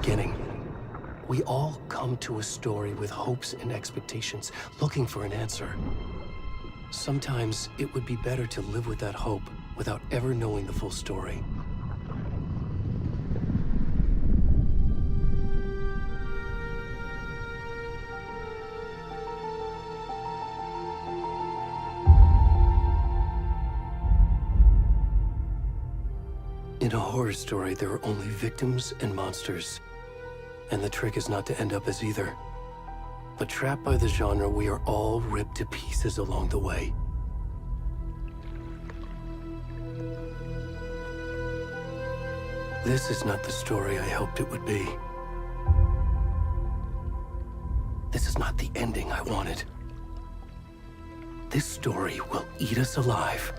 beginning. We all come to a story with hopes and expectations, looking for an answer. Sometimes it would be better to live with that hope without ever knowing the full story. In a horror story, there are only victims and monsters. And the trick is not to end up as either. But trapped by the genre, we are all ripped to pieces along the way. This is not the story I hoped it would be. This is not the ending I wanted. This story will eat us alive.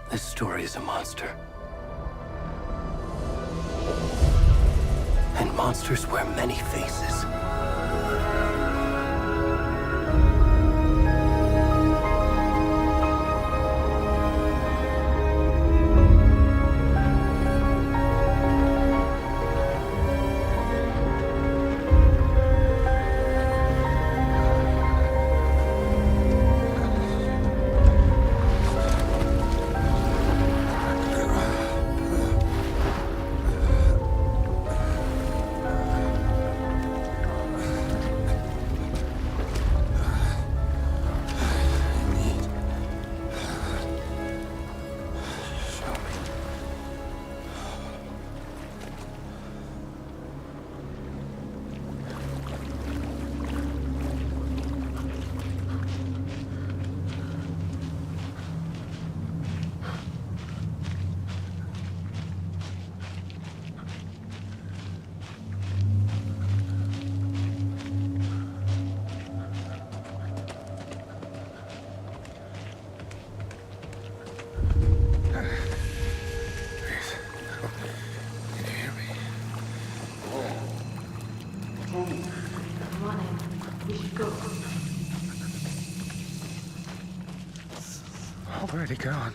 This story is a monster. And monsters wear many faces. Where'd he gone?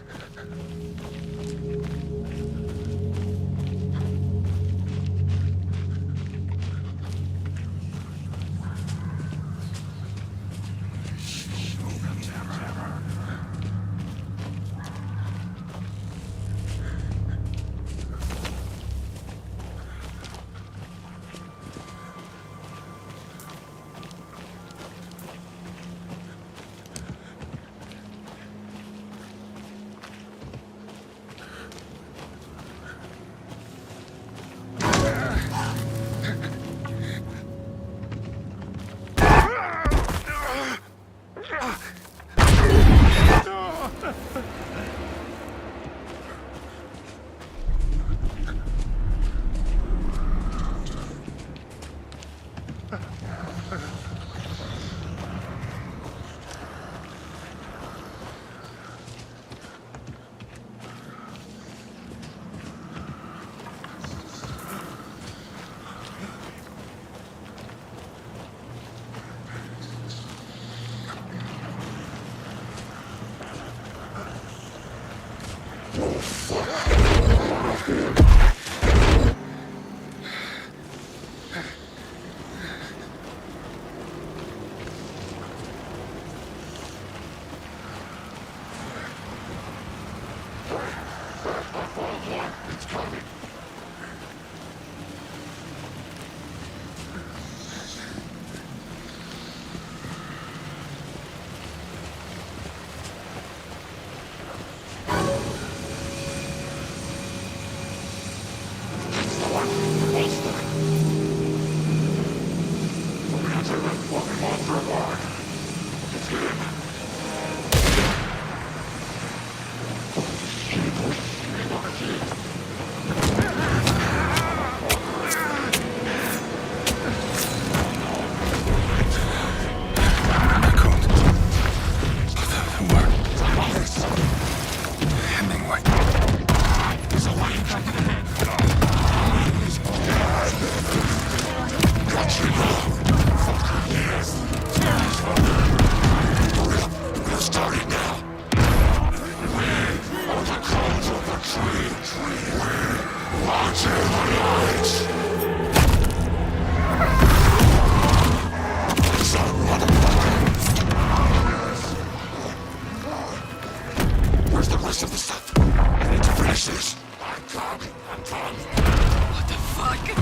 Watch the lights! Where's the rest of the stuff? I need to finish this. I'm done. What the fuck?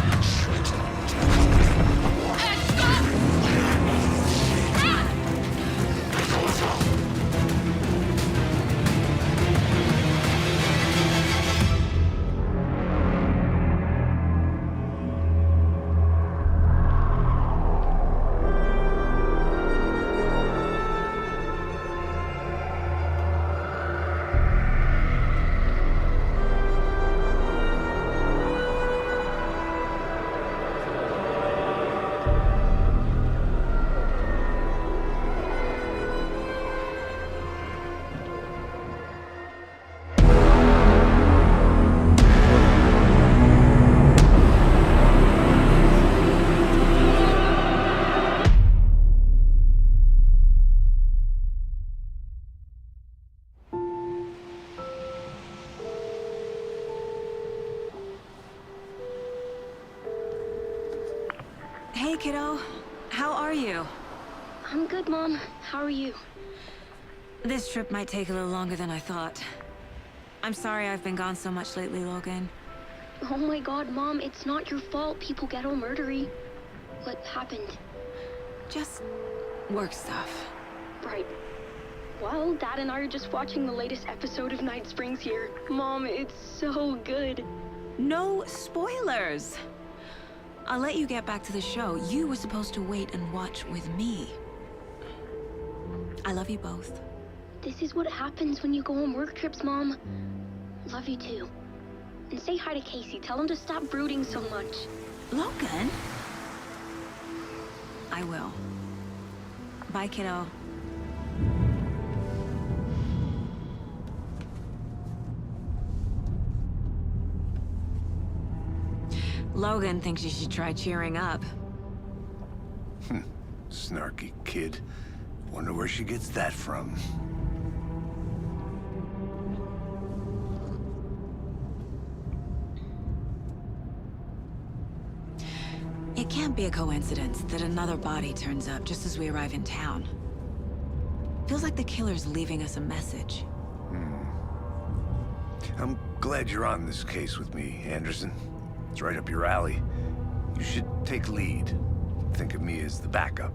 Hey, kiddo. How are you? I'm good, Mom. How are you? This trip might take a little longer than I thought. I'm sorry I've been gone so much lately, Logan. Oh my god, Mom, it's not your fault people get all murdery. What happened? Just work stuff. Right. Well, Dad and I are just watching the latest episode of Night Springs here. Mom, it's so good. No spoilers! I'll let you get back to the show. You were supposed to wait and watch with me. I love you both. This is what happens when you go on work trips, Mom. Love you too. And say hi to Casey. Tell him to stop brooding so much. Logan? I will. Bye, kiddo. Logan thinks you should try cheering up. Snarky kid. Wonder where she gets that from. It can't be a coincidence that another body turns up just as we arrive in town. Feels like the killer's leaving us a message. I'm glad you're on this case with me, Anderson. It's right up your alley. You should take lead. Think of me as the backup.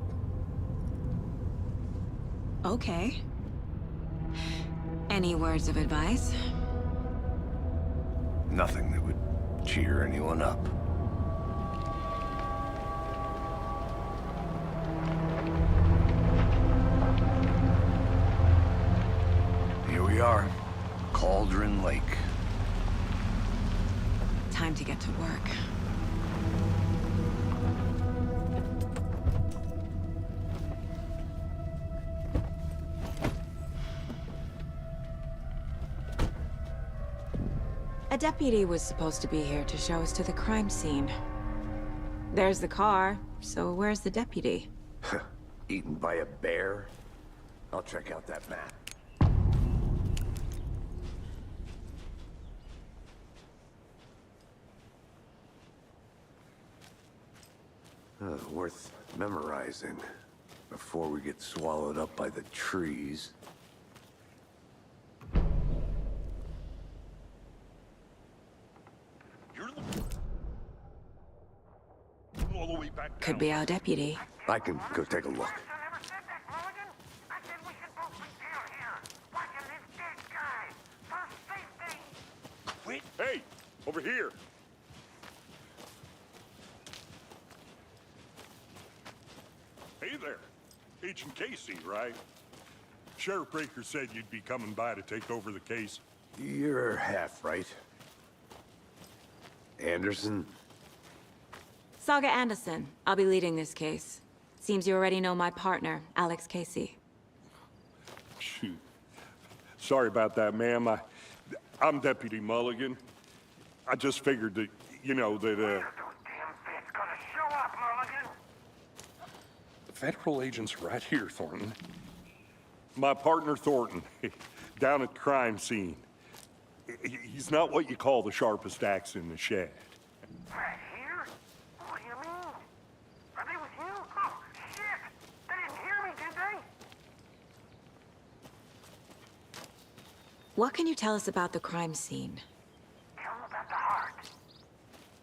Okay. Any words of advice? Nothing that would cheer anyone up. Here we are. Cauldron Lake. Time to get to work. A deputy was supposed to be here to show us to the crime scene. There's the car, so where's the deputy? Eaten by a bear? I'll check out that map. Worth memorizing before we get swallowed up by the trees. All the way back Could be our deputy. I can go take a look. Wait. Hey, over here. Hey there. Agent Casey, right? Sheriff Breaker said you'd be coming by to take over the case. You're half right. Anderson? Saga Anderson. I'll be leading this case. Seems you already know my partner, Alex Casey. Shoot. Sorry about that, ma'am. I'm Deputy Mulligan. I just figured that, you know, that, The federal agent's right here, Thornton. my partner Thornton, down at the crime scene. He's not what you call the sharpest axe in the shed. Right here? What do you mean? What can you tell us about the crime scene? Tell him about the heart.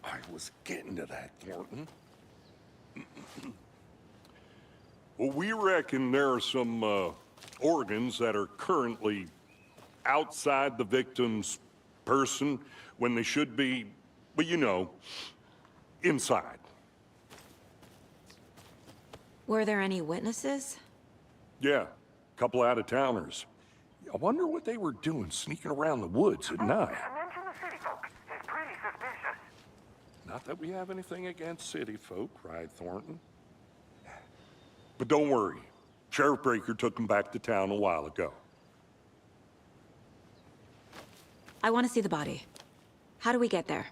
I was getting to that, Thornton. Well, we reckon there are some organs that are currently outside the victim's person when they should be, well, you know, inside. Were there any witnesses? Yeah, a couple out-of-towners. I wonder what they were doing sneaking around the woods at night. Mention the city folks. It's pretty suspicious. Not that we have anything against city folk, right, Thornton? But don't worry. Sheriff Breaker took them back to town a while ago. I want to see the body. How do we get there?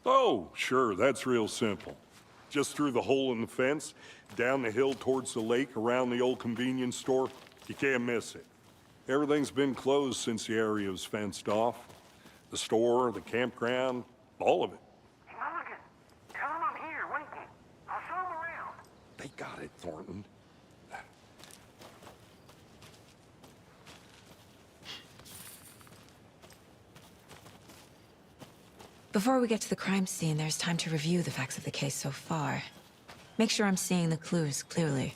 Oh, sure, that's real simple. Just through the hole in the fence, down the hill towards the lake, around the old convenience store. You can't miss it. Everything's been closed since the area was fenced off. The store, the campground, all of it. Mulligan, tell him I'm here waiting. I'll show him around. They got it, Thornton. Before we get to the crime scene, there's time to review the facts of the case so far. Make sure I'm seeing the clues clearly.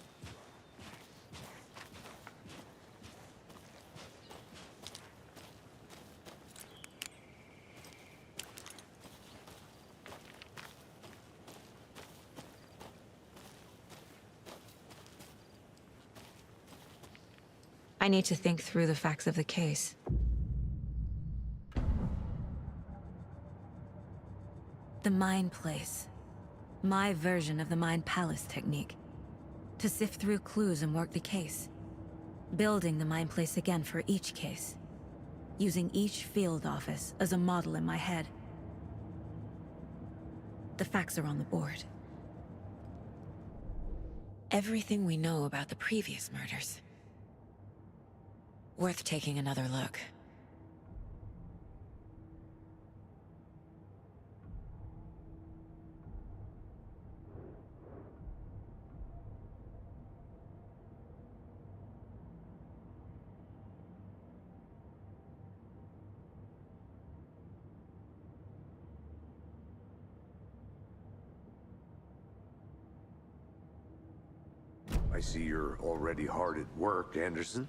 I need to think through the facts of the case. The Mind Place. My version of the Mind Palace technique. To sift through clues and work the case. Building the Mind Place again for each case. Using each field office as a model in my head. The facts are on the board. Everything we know about the previous murders. Worth taking another look. I see you're already hard at work, Anderson.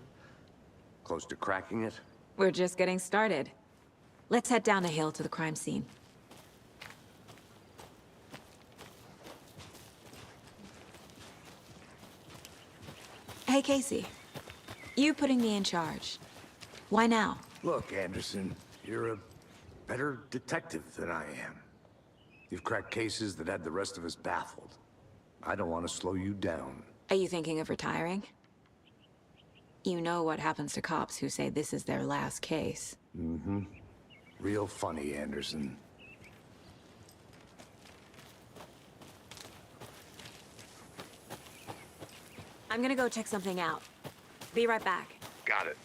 Close to cracking it? We're just getting started. Let's head down the hill to the crime scene. Hey, Casey. You putting me in charge. Why now? Look, Anderson, you're a better detective than I am. You've cracked cases that had the rest of us baffled. I don't want to slow you down. Are you thinking of retiring? You know what happens to cops who say this is their last case. Mm-hmm. Real funny, Anderson. I'm gonna go check something out. Be right back. Got it.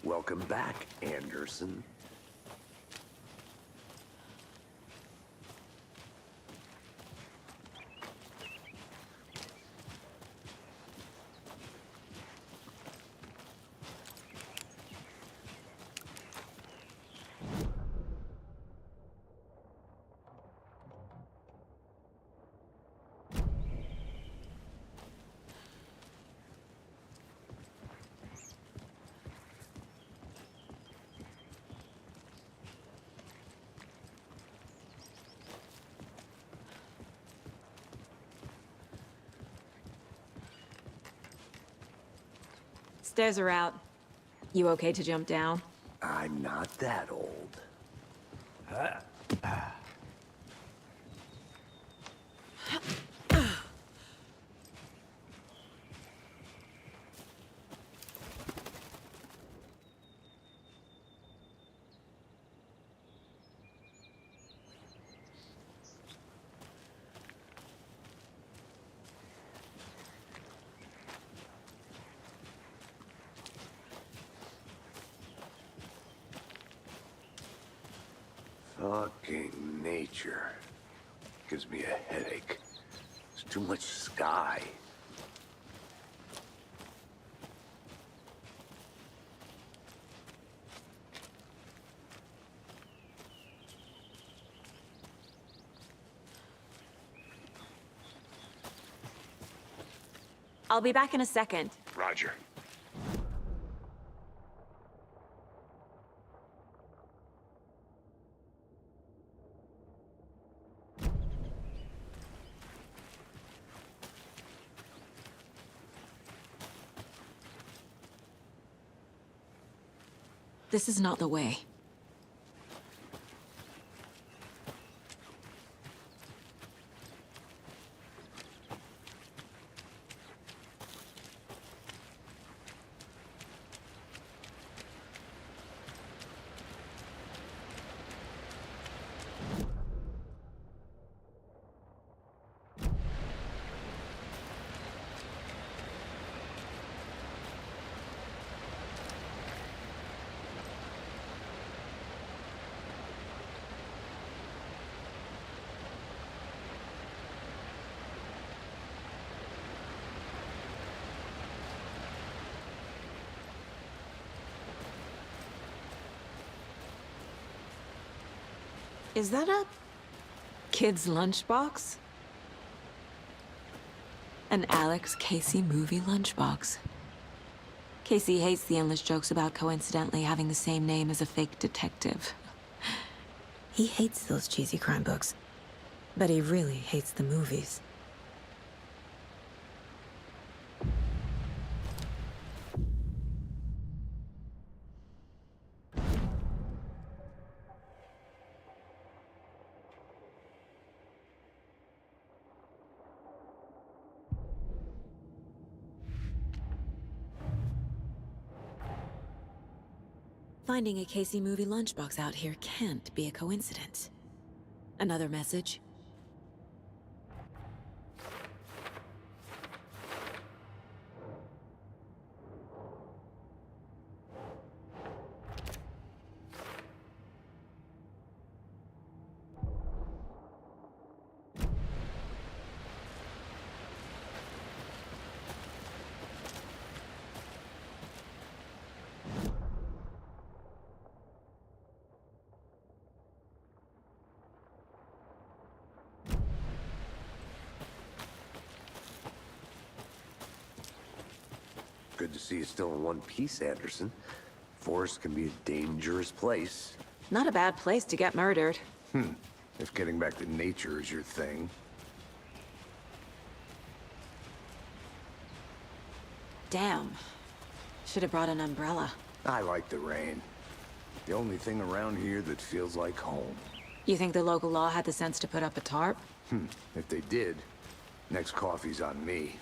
Welcome back, Anderson. Stairs are out. You okay to jump down? I'm not that old. Fucking nature. Gives me a headache. There's too much sky. I'll be back in a second. Roger. This is not the way. Is that a kid's lunchbox? An Alex Casey movie lunchbox. Casey hates the endless jokes about coincidentally having the same name as a fake detective. He hates those cheesy crime books, but he really hates the movies. Finding a Casey movie lunchbox out here can't be a coincidence. Another message? Good to see you still in one piece, Anderson. Forest can be a dangerous place. Not a bad place to get murdered. If getting back to nature is your thing. Damn. Should have brought an umbrella. I like the rain. The only thing around here that feels like home. You think the local law had the sense to put up a tarp? If they did, next coffee's on me.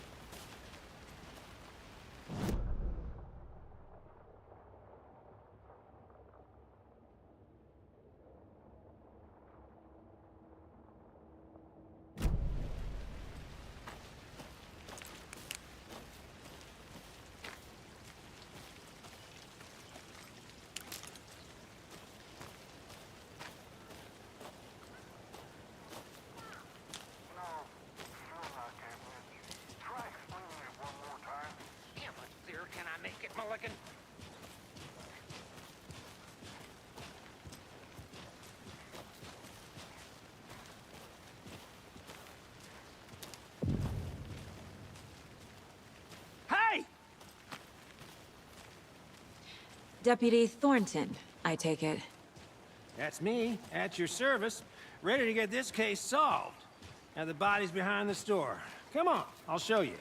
Can I make it, Mulligan? Hey! Deputy Thornton, I take it. That's me, at your service, ready to get this case solved. Now the body's behind the store. Come on, I'll show you.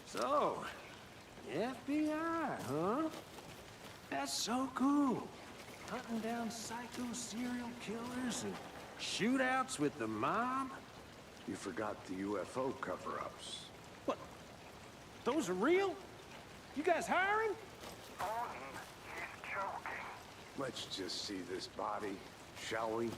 So, FBI, huh? That's so cool. Hunting down psycho serial killers and shootouts with the mob. You forgot the UFO cover-ups. What? Those are real? You guys hiring? Thornton, he's joking. Let's just see this body, shall we?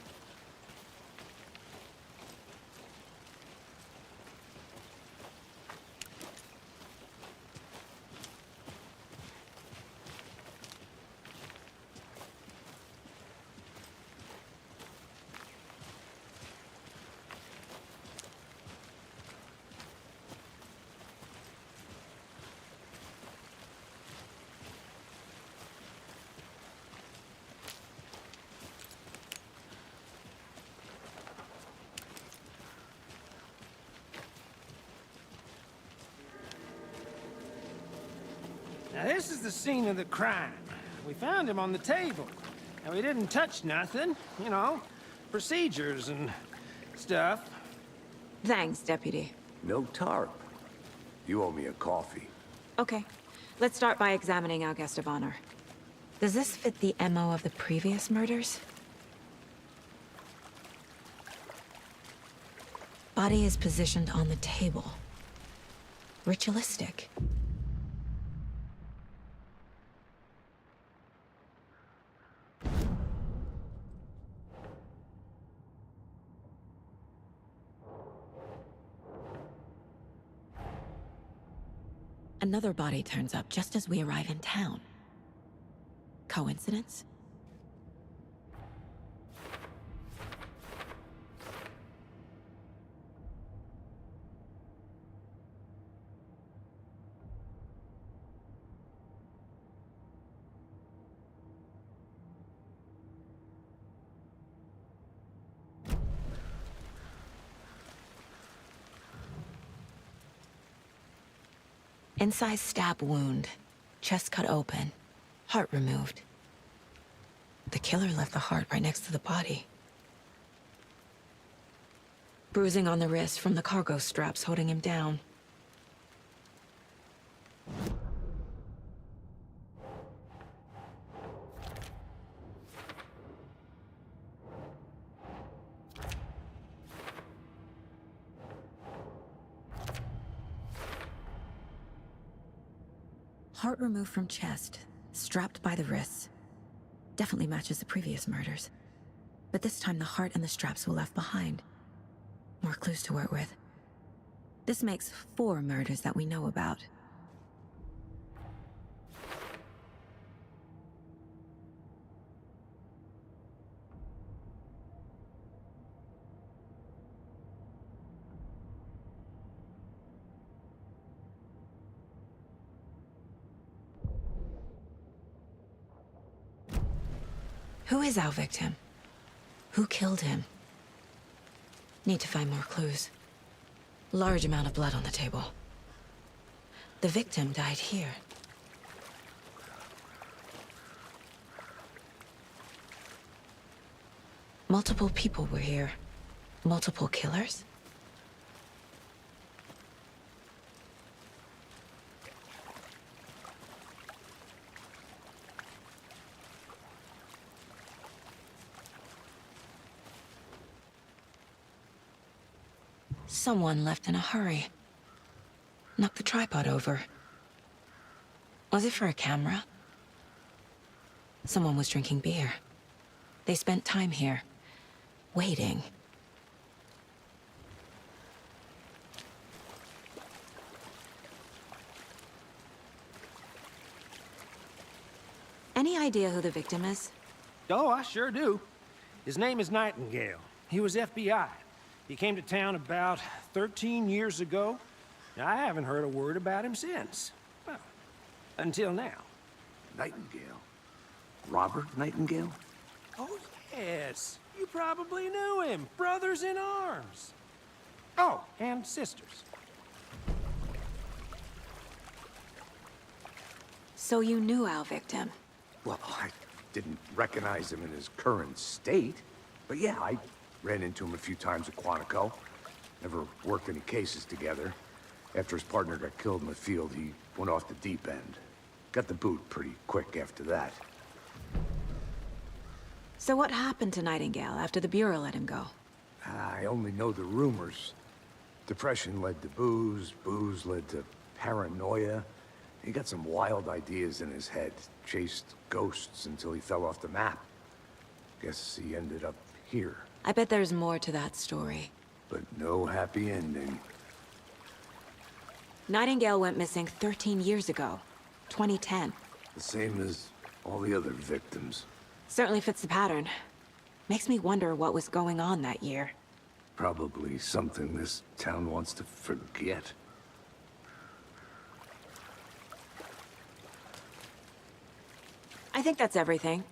Now, this is the scene of the crime. We found him on the table. And we didn't touch nothing, you know, procedures and stuff. Thanks, Deputy. No tarp. You owe me a coffee. Okay, let's start by examining our guest of honor. Does this fit the MO of the previous murders? Body is positioned on the table. Ritualistic. Another body turns up just as we arrive in town. Coincidence? Incised stab wound, chest cut open, heart removed. The killer left the heart right next to the body. Bruising on the wrist from the cargo straps holding him down. Heart removed from chest, strapped by the wrists. Definitely matches the previous murders. But this time the heart and the straps were left behind. More clues to work with. This makes 4 murders that we know about. Who is our victim? Who killed him? Need to find more clues. Large amount of blood on the table. The victim died here. Multiple people were here. Multiple killers? Someone left in a hurry. Knocked the tripod over. Was it for a camera? Someone was drinking beer. They spent time here, waiting. Any idea who the victim is? Oh, I sure do. His name is Nightingale. He was FBI. He came to town about 13 years ago. I haven't heard a word about him since. Well, until now. Nightingale? Robert Nightingale? Oh, yes. You probably knew him. Brothers in arms. Oh, and sisters. So you knew our victim? Well, I didn't recognize him in his current state. But yeah, I ran into him a few times at Quantico. Never worked any cases together. After his partner got killed in the field, he went off the deep end. Got the boot pretty quick after that. So what happened to Nightingale after the Bureau let him go? I only know the rumors. Depression led to booze, booze led to paranoia. He got some wild ideas in his head, chased ghosts until he fell off the map. Guess he ended up here. I bet there's more to that story. But no happy ending. Nightingale went missing 13 years ago, 2010. The same as all the other victims. Certainly fits the pattern. Makes me wonder what was going on that year. Probably something this town wants to forget. I think that's everything.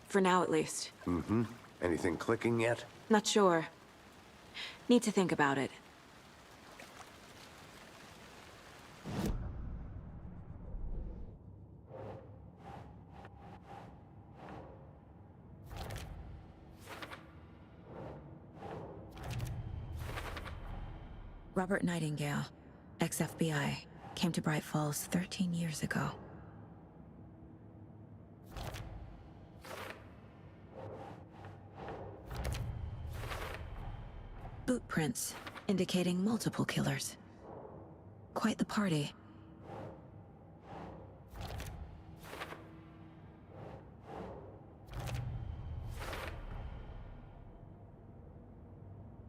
For now, at least. Mm-hmm. Anything clicking yet? Not sure. Need to think about it. Robert Nightingale, ex-FBI, came to Bright Falls 13 years ago. Boot prints indicating multiple killers. Quite the party.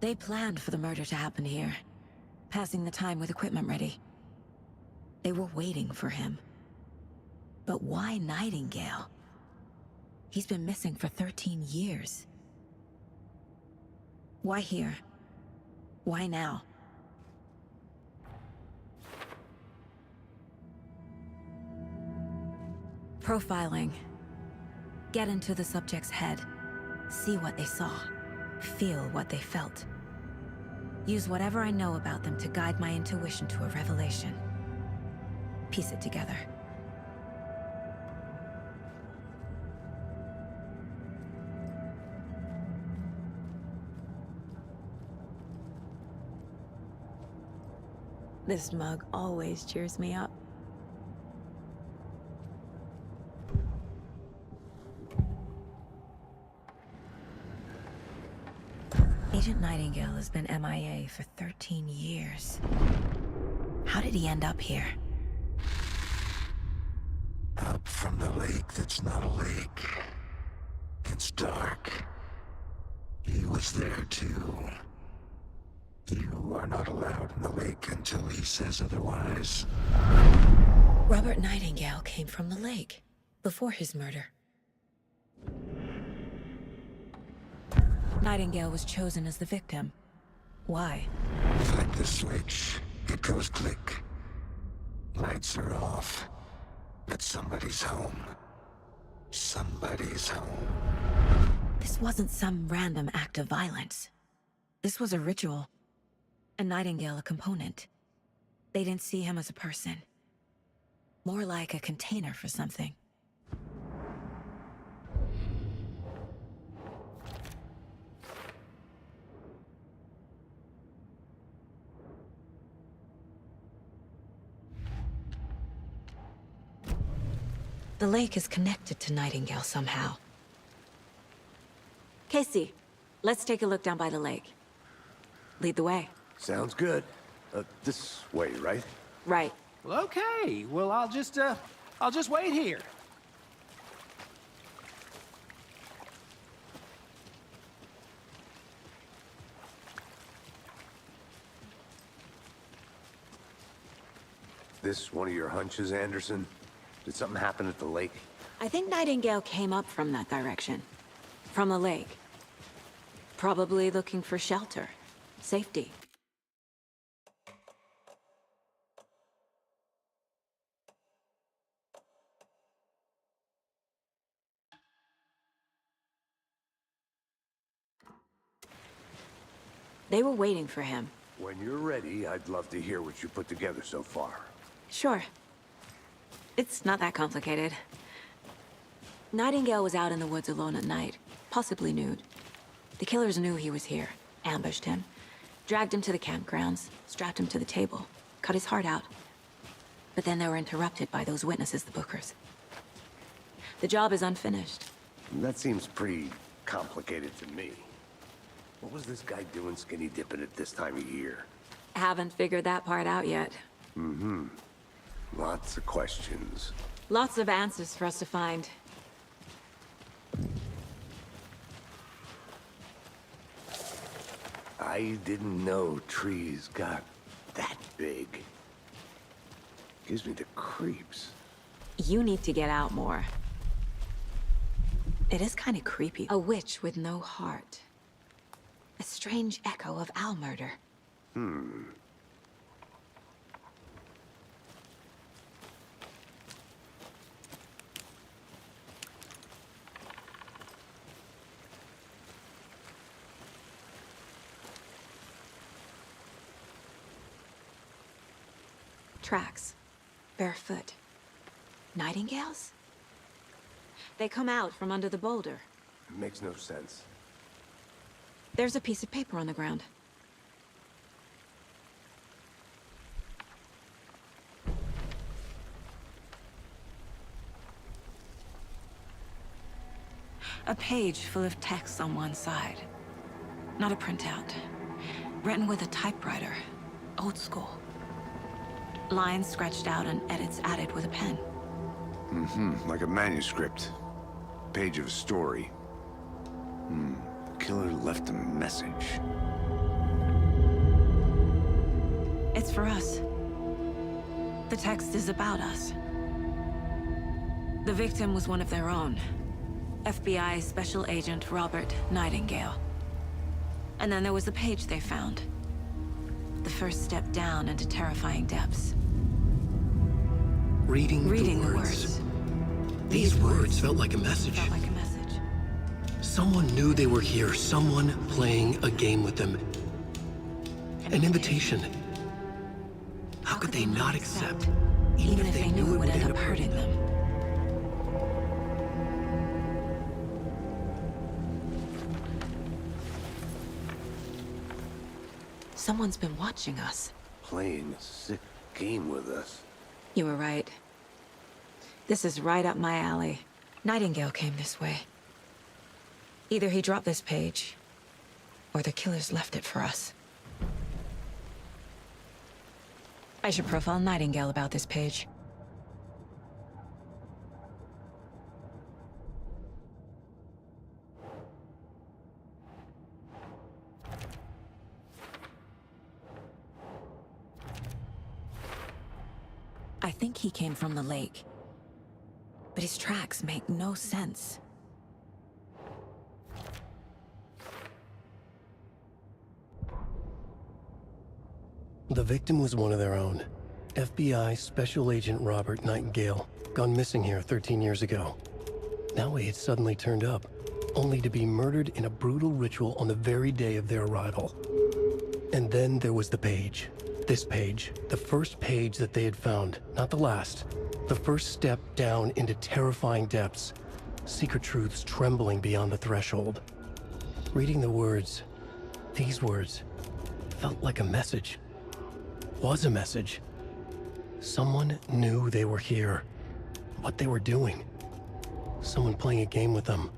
They planned for the murder to happen here, passing the time with equipment ready. They were waiting for him. But why Nightingale? He's been missing for 13 years. Why here? Why now? Profiling. Get into the subject's head. See what they saw. Feel what they felt. Use whatever I know about them to guide my intuition to a revelation. Piece it together. This mug always cheers me up. Agent Nightingale has been MIA for 13 years. How did he end up here? Up from the lake that's not a lake. It's dark. He was there too. You are not allowed in the lake until he says otherwise. Robert Nightingale came from the lake, before his murder. Nightingale was chosen as the victim. Why? Flick the switch. It goes click. Lights are off. But somebody's home. Somebody's home. This wasn't some random act of violence. This was a ritual. And Nightingale a component. They didn't see him as a person. More like a container for something. The lake is connected to Nightingale somehow. Casey, let's take a look down by the lake. Lead the way. Sounds good. This way, right? Right. Well, okay. Well, I'll just wait here. This one of your hunches, Anderson? Did something happen at the lake? I think Nightingale came up from that direction. From the lake. Probably looking for shelter. Safety. They were waiting for him. When you're ready, I'd love to hear what you put together so far. Sure. It's not that complicated. Nightingale was out in the woods alone at night, possibly nude. The killers knew he was here, ambushed him, dragged him to the campgrounds, strapped him to the table, cut his heart out. But then they were interrupted by those witnesses, the Bookers. The job is unfinished. That seems pretty complicated to me. What was this guy doing skinny dipping at this time of year? Haven't figured that part out yet. Mm-hmm. Lots of questions. Lots of answers for us to find. I didn't know trees got that big. Gives me the creeps. You need to get out more. It is kind of creepy. A witch with no heart. A strange echo of Al murder. Tracks. Barefoot. Nightingales? They come out from under the boulder. It makes no sense. There's a piece of paper on the ground. A page full of text on one side. Not a printout. Written with a typewriter. Old school. Lines scratched out and edits added with a pen. Like a manuscript. Page of a story. Killer left a message. It's for us. The text is about us. The victim was one of their own. FBI Special Agent Robert Nightingale. And then there was the page they found. The first step down into terrifying depths. Reading the words. These words felt like a message. Felt like a message. Someone knew they were here, someone playing a game with them. An invitation. How could they not accept, even if they knew it would end up hurting them? Someone's been watching us. Playing a sick game with us. You were right. This is right up my alley. Nightingale came this way. Either he dropped this page, or the killers left it for us. I should profile Nightingale about this page. I think he came from the lake. But his tracks make no sense. The victim was one of their own. FBI Special Agent Robert Nightingale, gone missing here 13 years ago. Now he had suddenly turned up, only to be murdered in a brutal ritual on the very day of their arrival. And then there was the page. This page, the first page that they had found, not the last. The first step down into terrifying depths. Secret truths trembling beyond the threshold. Reading the words, these words, felt like a message. Was a message. Someone knew they were here. What they were doing. Someone playing a game with them.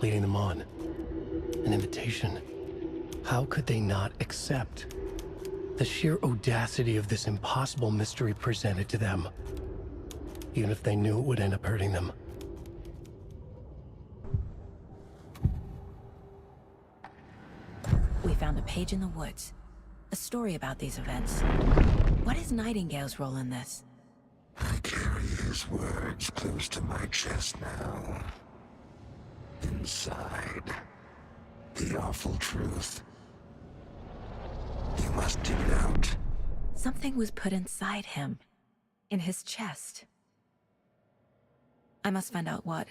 Leading them on. An invitation. How could they not accept? The sheer audacity of this impossible mystery presented to them. Even if they knew it would end up hurting them. We found a page in the woods. A story about these events. What is Nightingale's role in this? I carry his words close to my chest now. Inside, the awful truth. You must get it out. Something was put inside him. In his chest. I must find out what.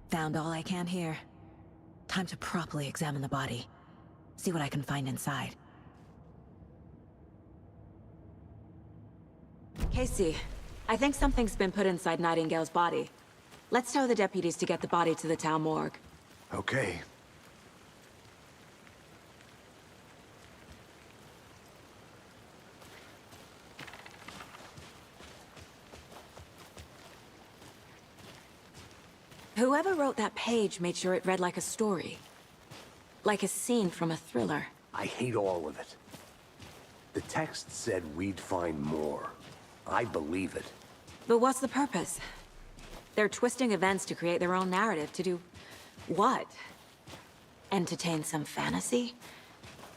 Found all I can here. Time to properly examine the body. See what I can find inside. Casey, I think something's been put inside Nightingale's body. Let's tell the deputies to get the body to the town morgue. Okay. Whoever wrote that page made sure it read like a story. Like a scene from a thriller. I hate all of it. The text said we'd find more. I believe it. But what's the purpose? They're twisting events to create their own narrative. To do what? Entertain some fantasy?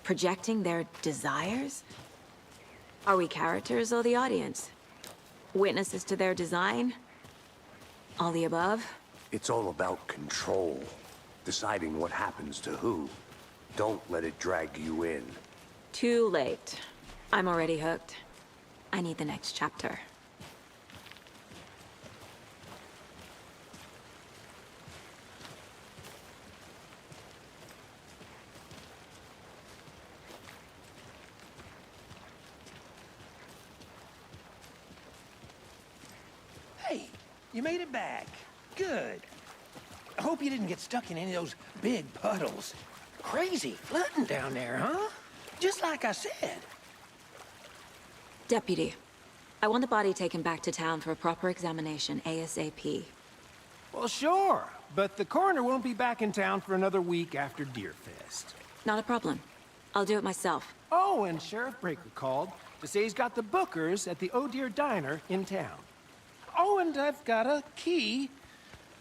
Projecting their desires? Are we characters or the audience? Witnesses to their design? All the above? It's all about control. Deciding what happens to who. Don't let it drag you in. Too late. I'm already hooked. I need the next chapter. Hey, you made it back. Good. hope you didn't get stuck in any of those big puddles. Crazy flooding down there, huh? Just like I said. Deputy, I want the body taken back to town for a proper examination ASAP. Well, sure, but the coroner won't be back in town for another week after Deerfest. Not a problem. I'll do it myself. Oh, and Sheriff Breaker called to say he's got the Bookers at the Oh Dear Diner in town. Oh, and I've got a key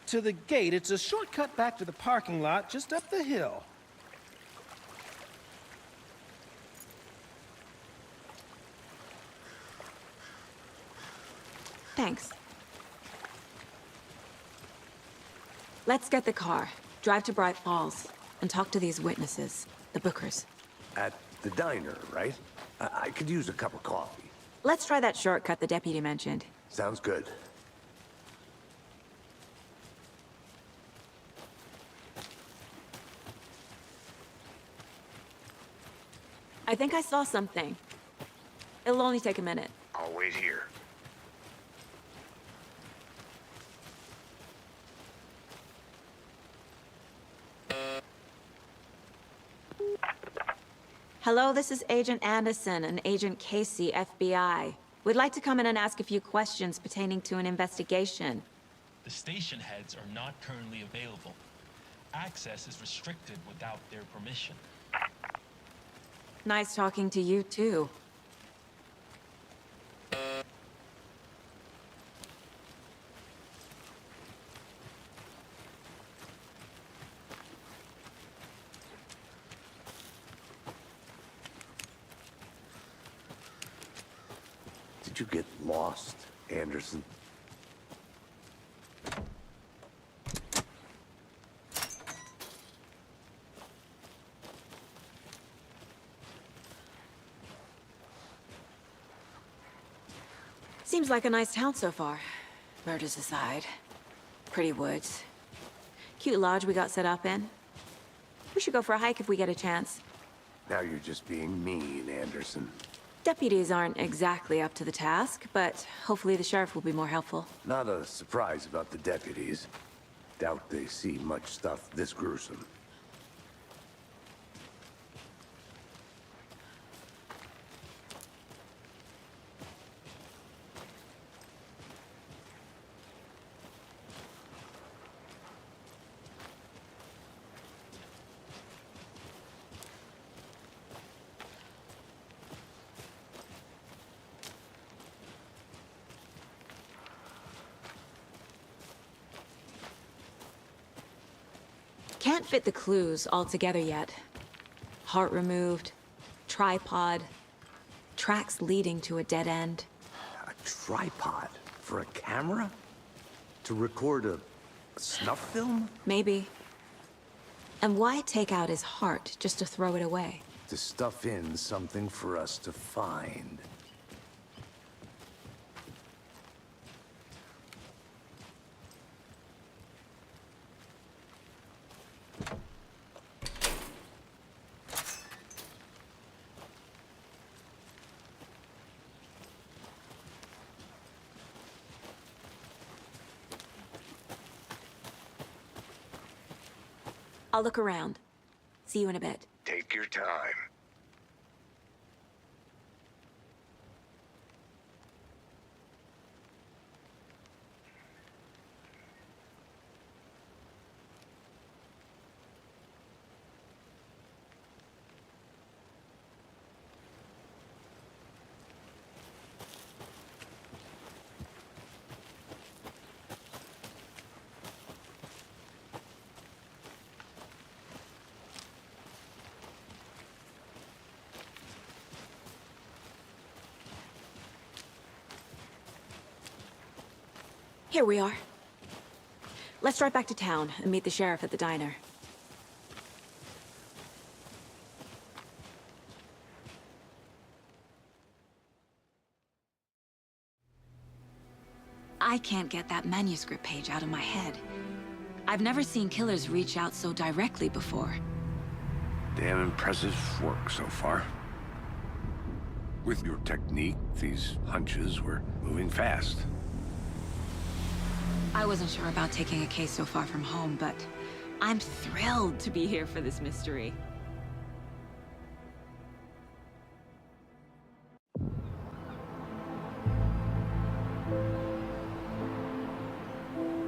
to the gate. It's a shortcut back to the parking lot just up the hill. Thanks. Let's get the car, drive to Bright Falls, and talk to these witnesses, the Bookers. At the diner, right? I could use a cup of coffee. Let's try that shortcut the deputy mentioned. Sounds good. I think I saw something. It'll only take a minute. I'll wait here. Hello, this is Agent Anderson and Agent Casey, FBI. We'd like to come in and ask a few questions pertaining to an investigation. The station heads are not currently available. Access is restricted without their permission. Nice talking to you, too. Did you get lost, Anderson? Seems like a nice town so far. Murders aside. Pretty woods. Cute lodge we got set up in. We should go for a hike if we get a chance. Now you're just being mean, Anderson. Deputies aren't exactly up to the task, but hopefully the sheriff will be more helpful. Not a surprise about the deputies. Doubt they see much stuff this gruesome. Can't fit the clues all together yet. Heart removed, tripod, tracks leading to a dead end. A tripod for a camera? To record a snuff film? Maybe. And why take out his heart just to throw it away? To stuff in something for us to find. I'll look around. See you in a bit. Take your time. Here we are. Let's drive back to town and meet the sheriff at the diner. I can't get that manuscript page out of my head. I've never seen killers reach out so directly before. Damn impressive work so far. With your technique, these hunches were moving fast. I I wasn't sure about taking a case so far from home, but I'm thrilled to be here for this mystery.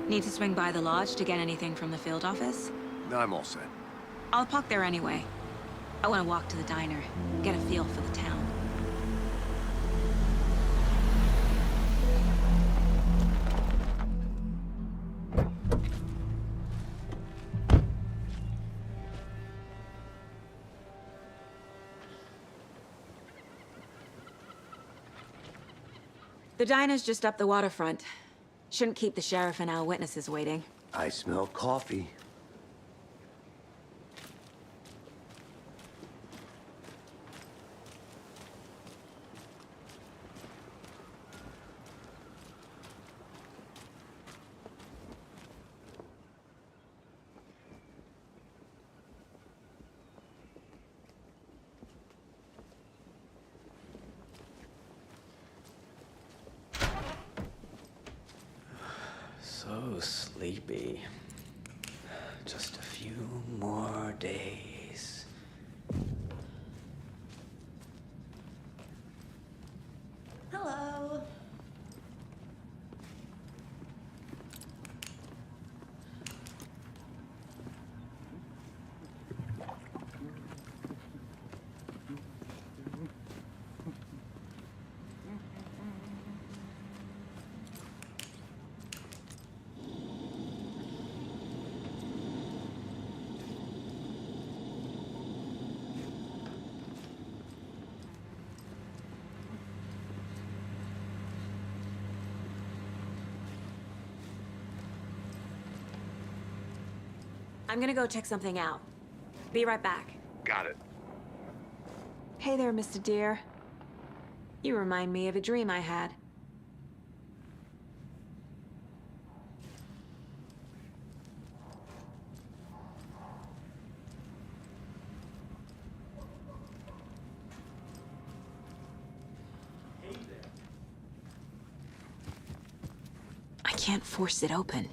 Need to swing by the lodge to get anything from the field office? No, I'm all set. I'll park there anyway. I want to walk to the diner, get a feel for the town. The diner's just up the waterfront. Shouldn't keep the sheriff and our witnesses waiting. I smell coffee. So sleepy. Just a few more days. Hello. I'm gonna go check something out. Be right back. Got it. Hey there, Mr. Deer. You remind me of a dream I had. I can't force it open.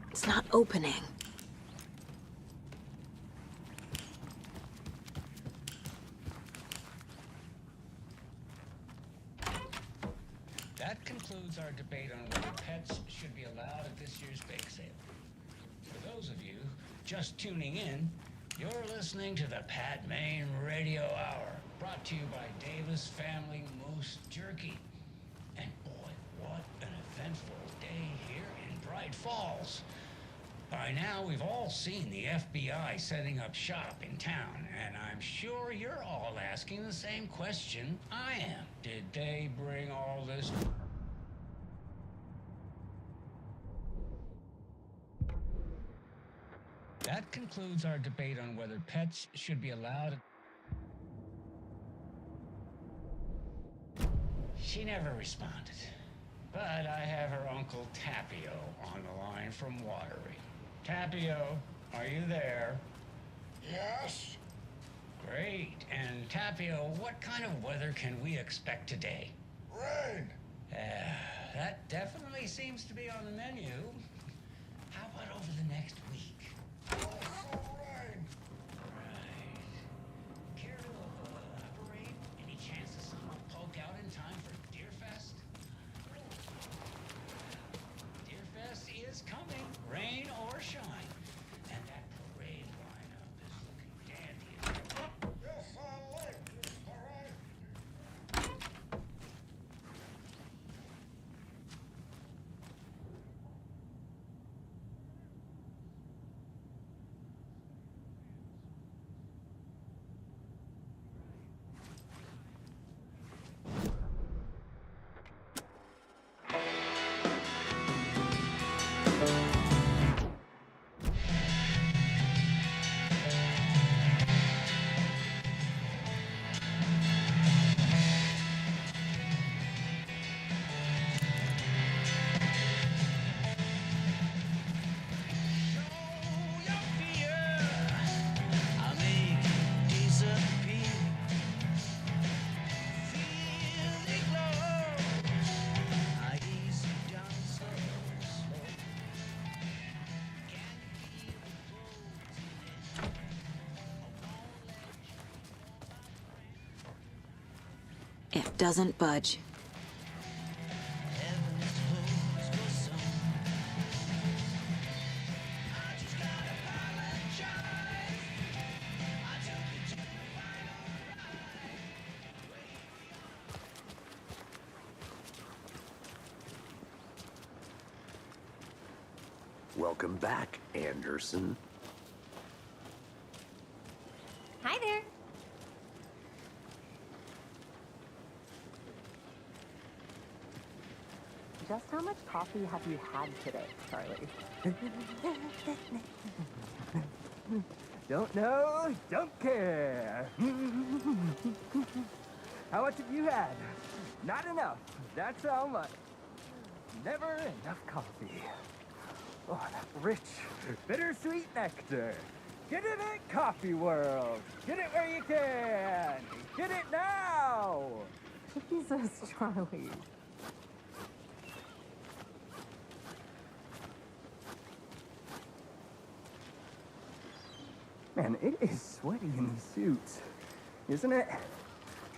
It's not opening. That concludes our debate on whether pets should be allowed at this year's bake sale. For those of you just tuning in, you're listening to the Pat Maine Radio Hour, brought to you by Davis Family Moose Jerky. And boy, what an eventful day here in Bright Falls. By now, we've all seen the FBI setting up shop in town, and I'm sure you're all asking the same question I am. Did they bring all this? That concludes our debate on whether pets should be allowed. She never responded, but I have her Uncle Tapio on the line from Watery. Tapio, are you there? Yes? Great. And Tapio, what kind of weather can we expect today? Rain. That definitely seems to be on the menu. How about over the next week? Also rain. Right. Care to elaborate? Any chance the sun will poke out in time for Deerfest? Deerfest is coming, rain or shine. And that parade lineup is looking dandy. It doesn't budge. Welcome back, Anderson. Hi there. Just how much coffee have you had today, Charlie? Don't know, don't care. How much have you had? Not enough. That's how much. Never enough coffee. Oh, that rich, bittersweet nectar. Get it at Coffee World. Get it where you can. Get it now. Jesus, Charlie. Man, it is sweaty in these suits, isn't it?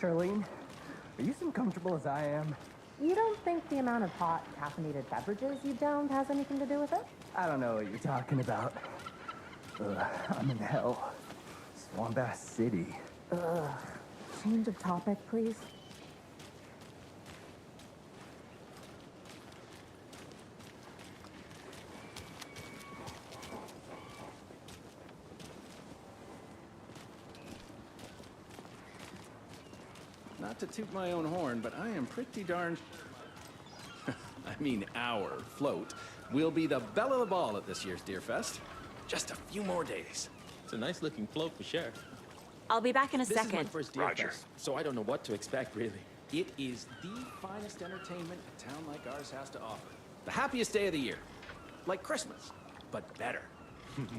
Charlene, are you as uncomfortable as I am? You don't think the amount of hot, caffeinated beverages you downed has anything to do with it? I don't know what you're talking about. I'm in hell. Swamp Ass City. Ugh. Change of topic, please. Not to toot my own horn, but I am pretty darn... I mean, our float will be the belle of the ball at this year's Deer Fest. Just a few more days. It's a nice looking float for sure. I'll be back in a This second. is my first Deer Fest, so I don't know what to expect, really. It is the finest entertainment a town like ours has to offer. The happiest day of the year. Like Christmas, but better.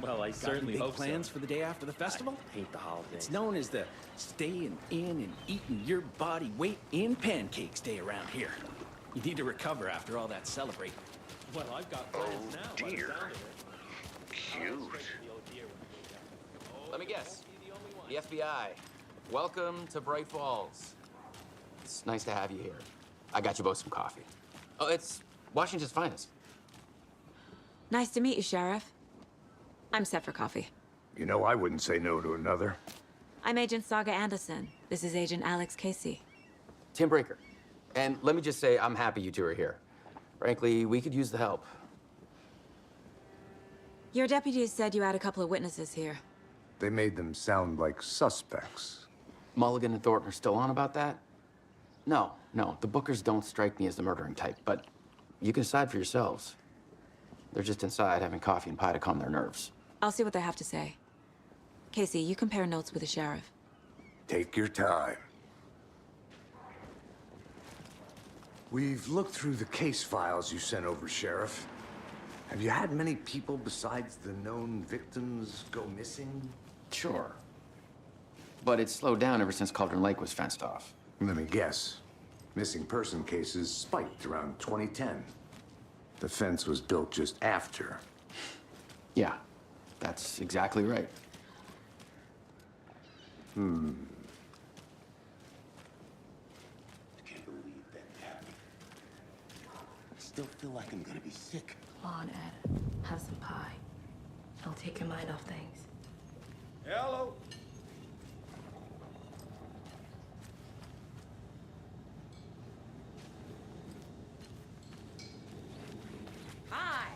Well, I certainly Got any hope big plans so. for the day after the festival? I hate the holidays. It's known as the staying in and eating your body weight in pancakes day around here. You need to recover after all that celebrating. Well, I've got plans now. by the dear. sound of it. Cute. Let me guess. The FBI. Welcome to Bright Falls. It's nice to have you here. I got you both some coffee. Oh, it's Washington's finest. Nice to meet you, Sheriff. I'm set for coffee. You know, I wouldn't say no to another. I'm Agent Saga Anderson. This is Agent Alex Casey. Tim Breaker. And let me just say, I'm happy you two are here. Frankly, we could use the help. Your deputies said you had a couple of witnesses here. They made them sound like suspects. Mulligan and Thornton are still on about that? No, the Bookers don't strike me as the murdering type, but you can decide for yourselves. They're just inside having coffee and pie to calm their nerves. I'll see what they have to say. Casey, you compare notes with the sheriff. Take your time. We've looked through the case files you sent over, Sheriff. Have you had many people besides the known victims go missing? Sure. But it's slowed down ever since Cauldron Lake was fenced off. Let me guess. Missing person cases spiked around 2010. The fence was built just after. Yeah, that's exactly right. I can't believe that happened. I still feel like I'm gonna be sick. Come on, Ed. Have some pie. I'll take your mind off things. Hello. Hi.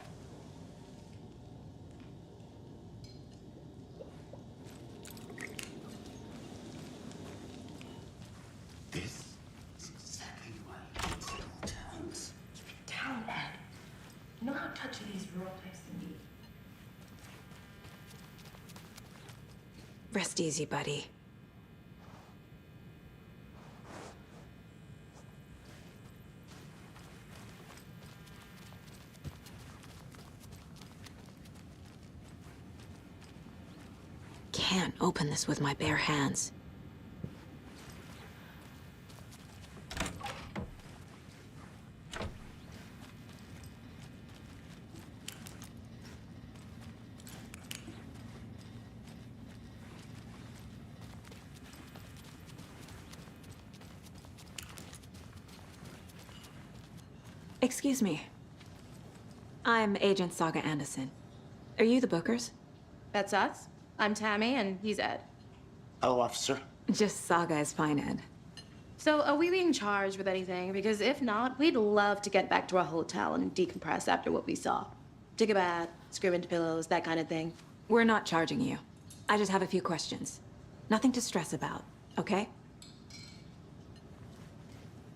This is exactly why I don't settle towns. Down, Ed. You know how touchy these rural types can be. Rest easy, buddy. Can't open this with my bare hands. Excuse me. I'm Agent Saga Anderson. Are you the Bookers? That's us. I'm Tammy, and he's Ed. Hello, officer. Just Saga is fine, Ed. So, are we being charged with anything? Because if not, we'd love to get back to our hotel and decompress after what we saw. Take a bath, scream into pillows, that kind of thing. We're not charging you. I just have a few questions. Nothing to stress about, okay?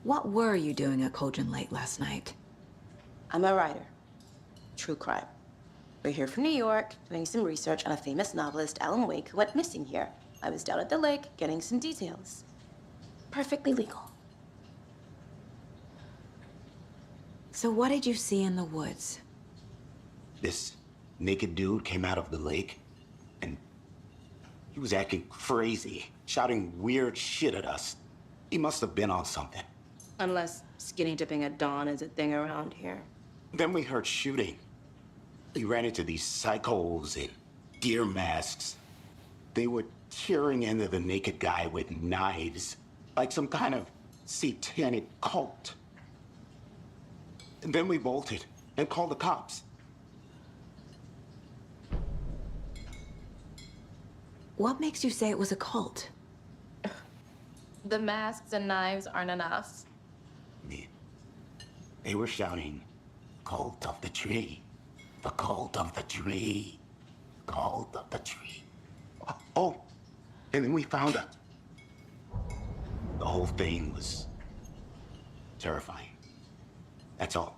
What were you doing at Cauldron Lake last night? I'm a writer. True crime. We're here from New York, doing some research on a famous novelist, Alan Wake, who went missing here. I was down at the lake, getting some details. Perfectly legal. So what did you see in the woods? This naked dude came out of the lake, and he was acting crazy, shouting weird shit at us. He must have been on something. Unless skinny dipping at dawn is a thing around here. Then we heard shooting. We ran into these psychos in deer masks. They were tearing into the naked guy with knives, like some kind of satanic cult. And then we bolted and called the cops. What makes you say it was a cult? The masks and knives aren't enough. They were shouting, "Cult of the tree, the cult of the tree, cult of the tree." Oh, and then we found it. The whole thing was terrifying. That's all.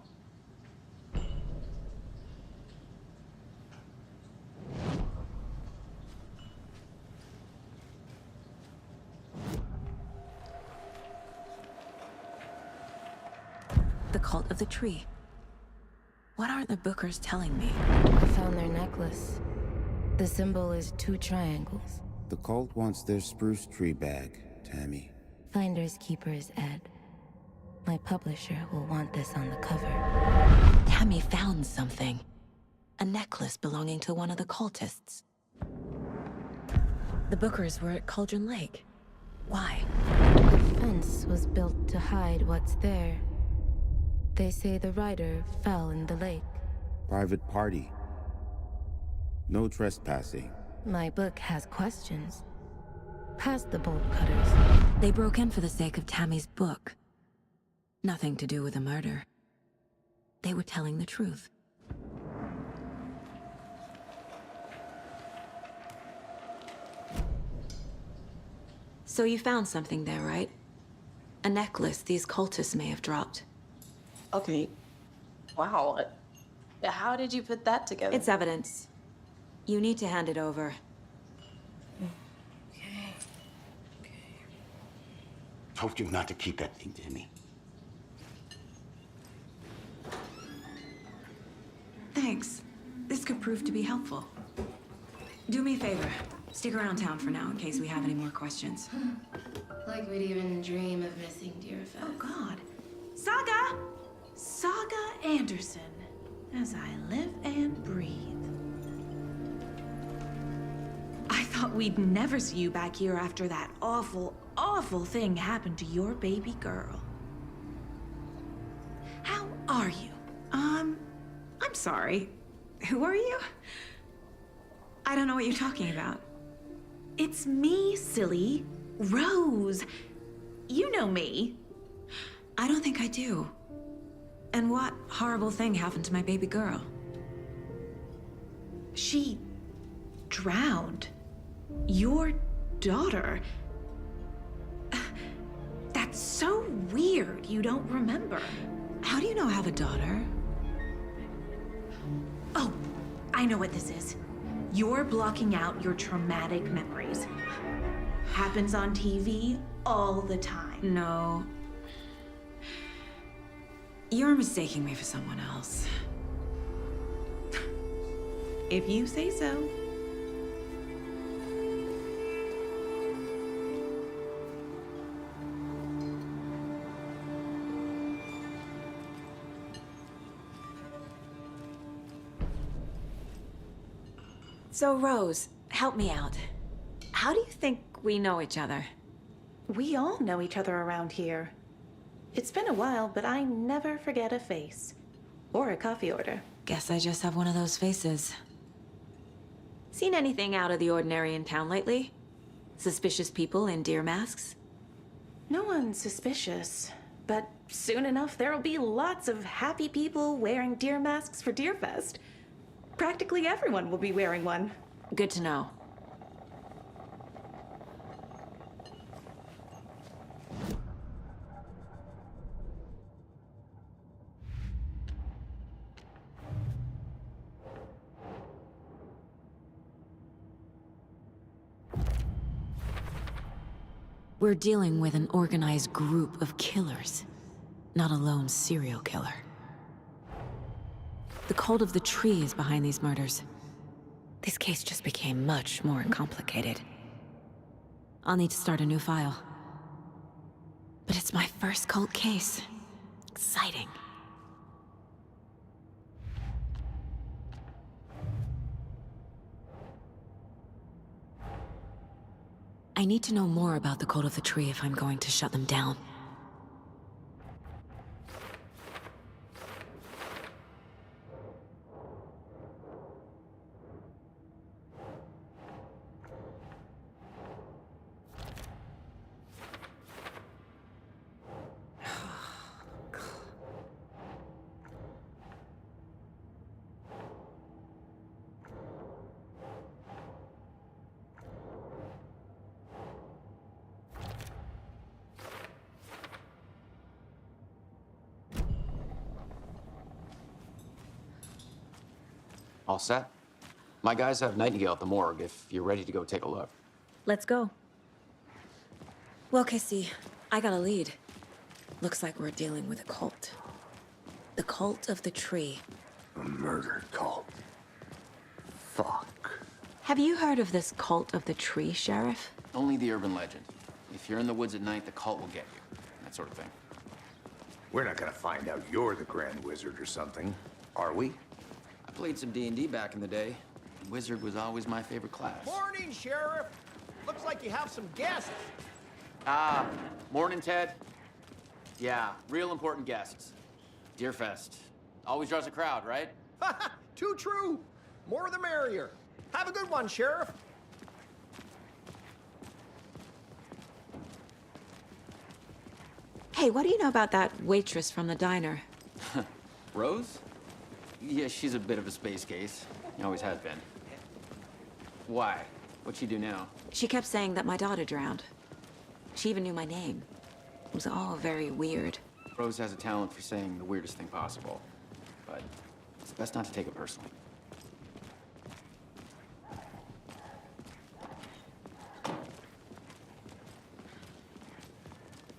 The cult of the tree. What aren't the Bookers telling me? I found their necklace. The symbol is 2 triangles. The cult wants their spruce tree bag, Tammy. Finders keepers, Ed. My publisher will want this on the cover. Tammy found something. A necklace belonging to one of the cultists. The Bookers were at Cauldron Lake. Why? The fence was built to hide what's there. They say the rider fell in the lake. Private party. No trespassing. My book has questions. Past the bolt cutters. They broke in for the sake of Tammy's book. Nothing to do with the murder. They were telling the truth. So you found something there, right? A necklace these cultists may have dropped. Okay. Wow. How did you put that together? It's evidence. You need to hand it over. Okay. Told you not to keep that thing, Tammy. Thanks. This could prove to be helpful. Do me a favor. Stick around town for now in case we have any more questions. Like we'd even dream of missing Deerfest. Oh, God. Saga! Saga Anderson. As I live and breathe. I thought we'd never see you back here after that awful, awful thing happened to your baby girl. How are you? I'm sorry. Who are you? I don't know what you're talking about. It's me, silly. Rose. You know me. I don't think I do. And what horrible thing happened to my baby girl? She drowned. Your daughter. That's so weird you don't remember. How do you know I have a daughter? Oh, I know what this is. You're blocking out your traumatic memories. Happens on TV all the time. No. You're mistaking me for someone else. If you say so. So, Rose, help me out. How do you think we know each other? We all know each other around here. It's been a while, but I never forget a face. Or a coffee order. Guess I just have one of those faces. Seen anything out of the ordinary in town lately? Suspicious people in deer masks? No one's suspicious. But soon enough, there'll be lots of happy people wearing deer masks for Deerfest. Practically everyone will be wearing one. Good to know. We're dealing with an organized group of killers, not a lone serial killer. The cult of the tree is behind these murders. This case just became much more complicated. I'll need to start a new file. But it's my first cult case. Exciting. I need to know more about the cult of the tree if I'm going to shut them down. All set? My guys have Nightingale at the morgue if you're ready to go take a look. Let's go. Well, Casey, I got a lead. Looks like we're dealing with a cult. The cult of the tree. A murder cult. Fuck. Have you heard of this cult of the tree, Sheriff? Only the urban legend. If you're in the woods at night, the cult will get you. That sort of thing. We're not gonna find out you're the Grand Wizard or something, are we? I played some D&D back in the day. Wizard was always my favorite class. Morning, Sheriff. Looks like you have some guests. Morning, Ted. Yeah, real important guests. Deerfest. Always draws a crowd, right? Too true. More the merrier. Have a good one, Sheriff. Hey, what do you know about that waitress from the diner? Rose? Yeah, she's a bit of a space case. Always has been. Why? What'd she do now? She kept saying that my daughter drowned. She even knew my name. It was all very weird. Rose has a talent for saying the weirdest thing possible. But it's best not to take it personally.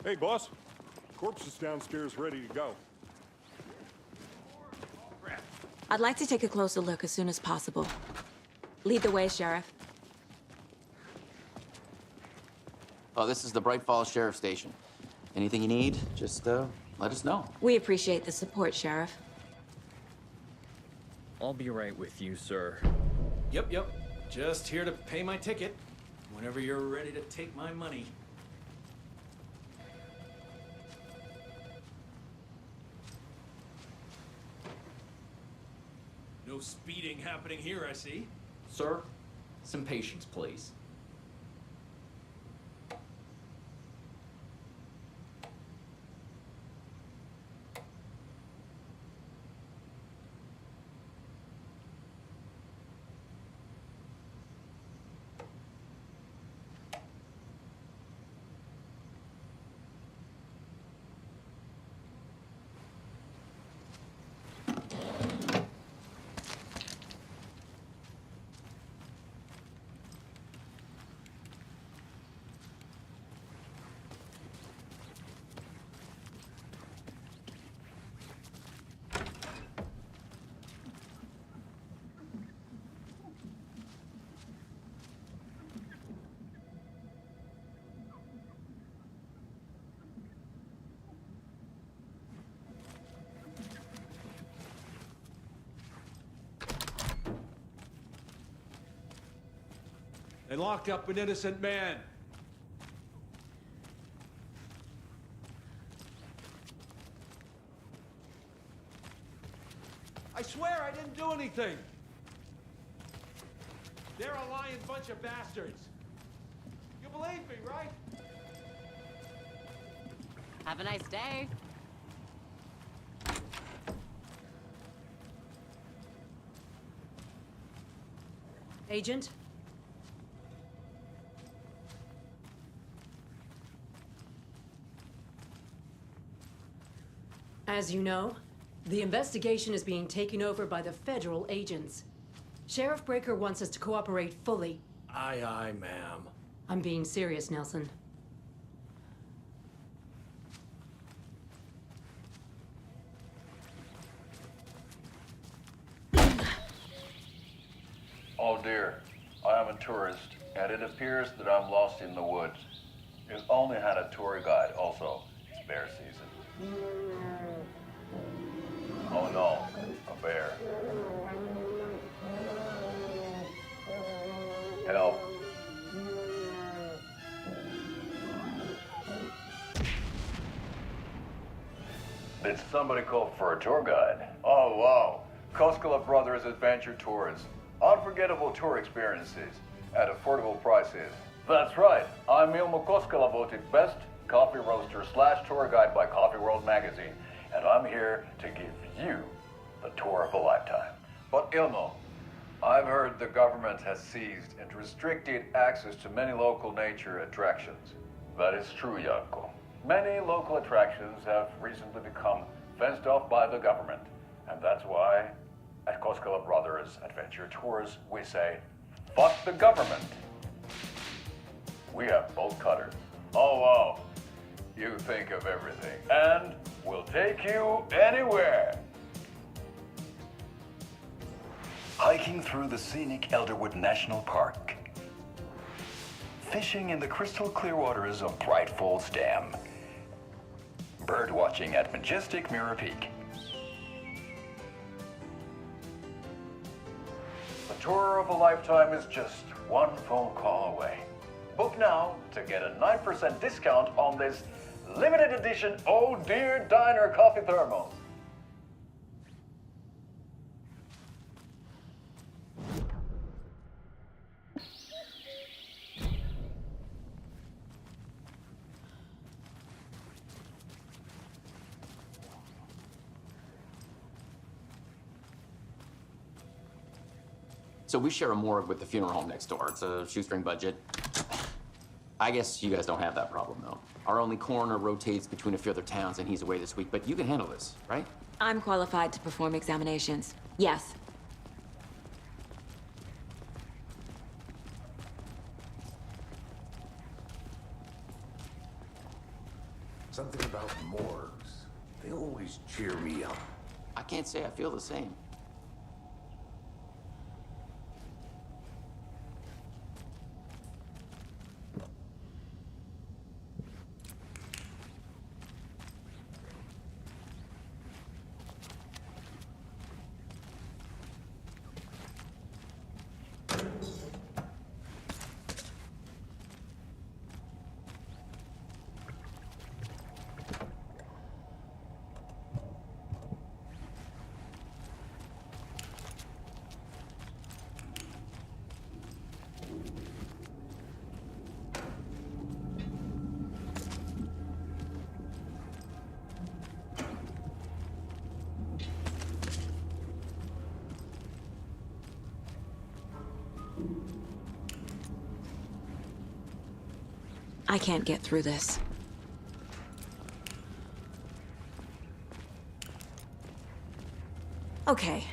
Hey, boss. Corpse is downstairs ready to go. I'd like to take a closer look as soon as possible. Lead the way, Sheriff. Oh, this is the Bright Falls Sheriff Station. Anything you need, just let us know. We appreciate the support, Sheriff. I'll be right with you, sir. Yep. Just here to pay my ticket. Whenever you're ready to take my money. No speeding happening here, I see. Sir, some patience, please. They locked up an innocent man. I swear I didn't do anything. They're a lying bunch of bastards. You believe me, right? Have a nice day. Agent? As you know, the investigation is being taken over by the federal agents. Sheriff Breaker wants us to cooperate fully. Aye, aye, ma'am. I'm being serious, Nelson. Oh dear, I am a tourist, and it appears that I'm lost in the woods. You only had a tour guide also. It's bear season. Oh no, a bear. Help. Did somebody call for a tour guide? Oh wow, Koskela Brothers Adventure Tours. Unforgettable tour experiences at affordable prices. That's right, I'm Ilmo Koskela, voted best coffee roaster / tour guide by Coffee World magazine, and I'm here to give you the tour of a lifetime. But Ilmo, I've heard the government has seized and restricted access to many local nature attractions. That is true, Janko. Many local attractions have recently become fenced off by the government, and that's why at Koskela Brothers Adventure Tours, we say, fuck the government. We have bolt cutters. Oh, wow. You think of everything. And we'll take you anywhere. Hiking through the scenic Elderwood National Park. Fishing in the crystal clear waters of Bright Falls Dam. Bird watching at majestic Mirror Peak. The tour of a lifetime is just one phone call away. Book now to get a 9% discount on this limited edition Oh Dear Diner coffee thermos. So we share a morgue with the funeral home next door. It's a shoestring budget. I guess you guys don't have that problem, though. Our only coroner rotates between a few other towns, and he's away this week, but you can handle this, right? I'm qualified to perform examinations. Yes. Something about morgues. They always cheer me up. I can't say I feel the same. I can't get through this. Okay.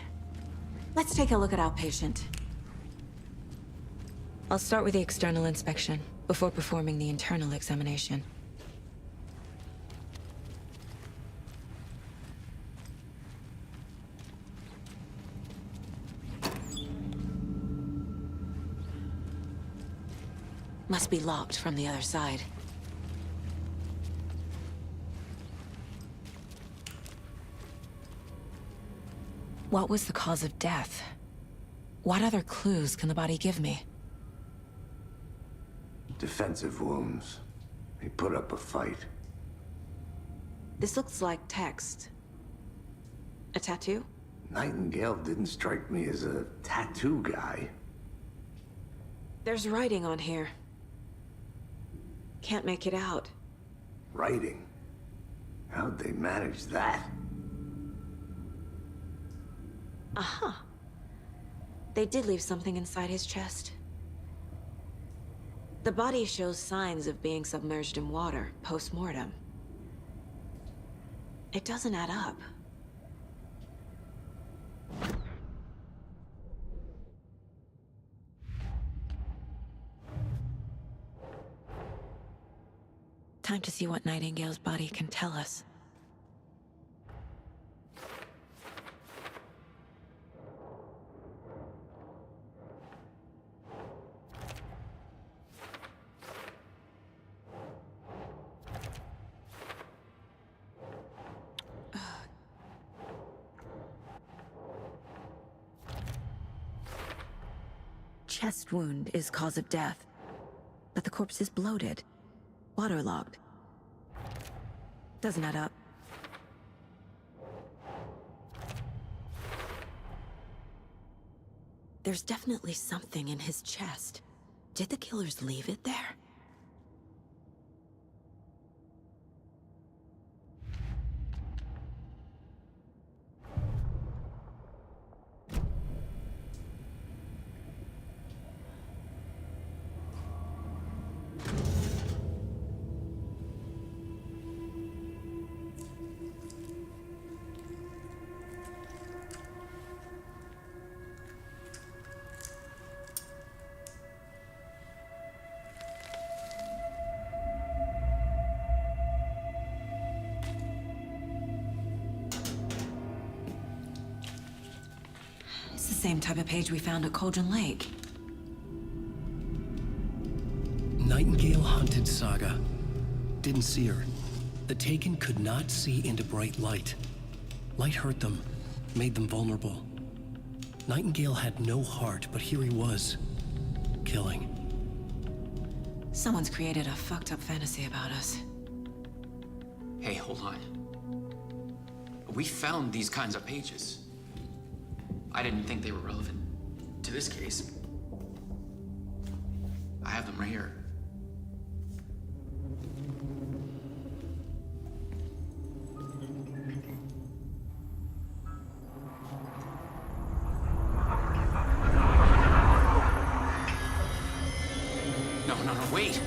Let's take a look at our patient. I'll start with the external inspection before performing the internal examination. Must be locked from the other side. What was the cause of death? What other clues can the body give me? Defensive wounds. He put up a fight. This looks like text. A tattoo? Nightingale didn't strike me as a tattoo guy. There's writing on here. Can't make it out. Writing? How'd they manage that? Uh-huh. They did leave something inside his chest. The body shows signs of being submerged in water, post-mortem. It doesn't add up. Time to see what Nightingale's body can tell us. Chest wound is cause of death, but the corpse is bloated, waterlogged. Doesn't add up. There's definitely something in his chest. Did the killers leave it there? It's the same type of page we found at Cauldron Lake. Nightingale hunted Saga. Didn't see her. The Taken could not see into bright light. Light hurt them, made them vulnerable. Nightingale had no heart, but here he was, killing. Someone's created a fucked up fantasy about us. Hey, hold on. We found these kinds of pages. I didn't think they were relevant to this case. I have them right here. No, wait!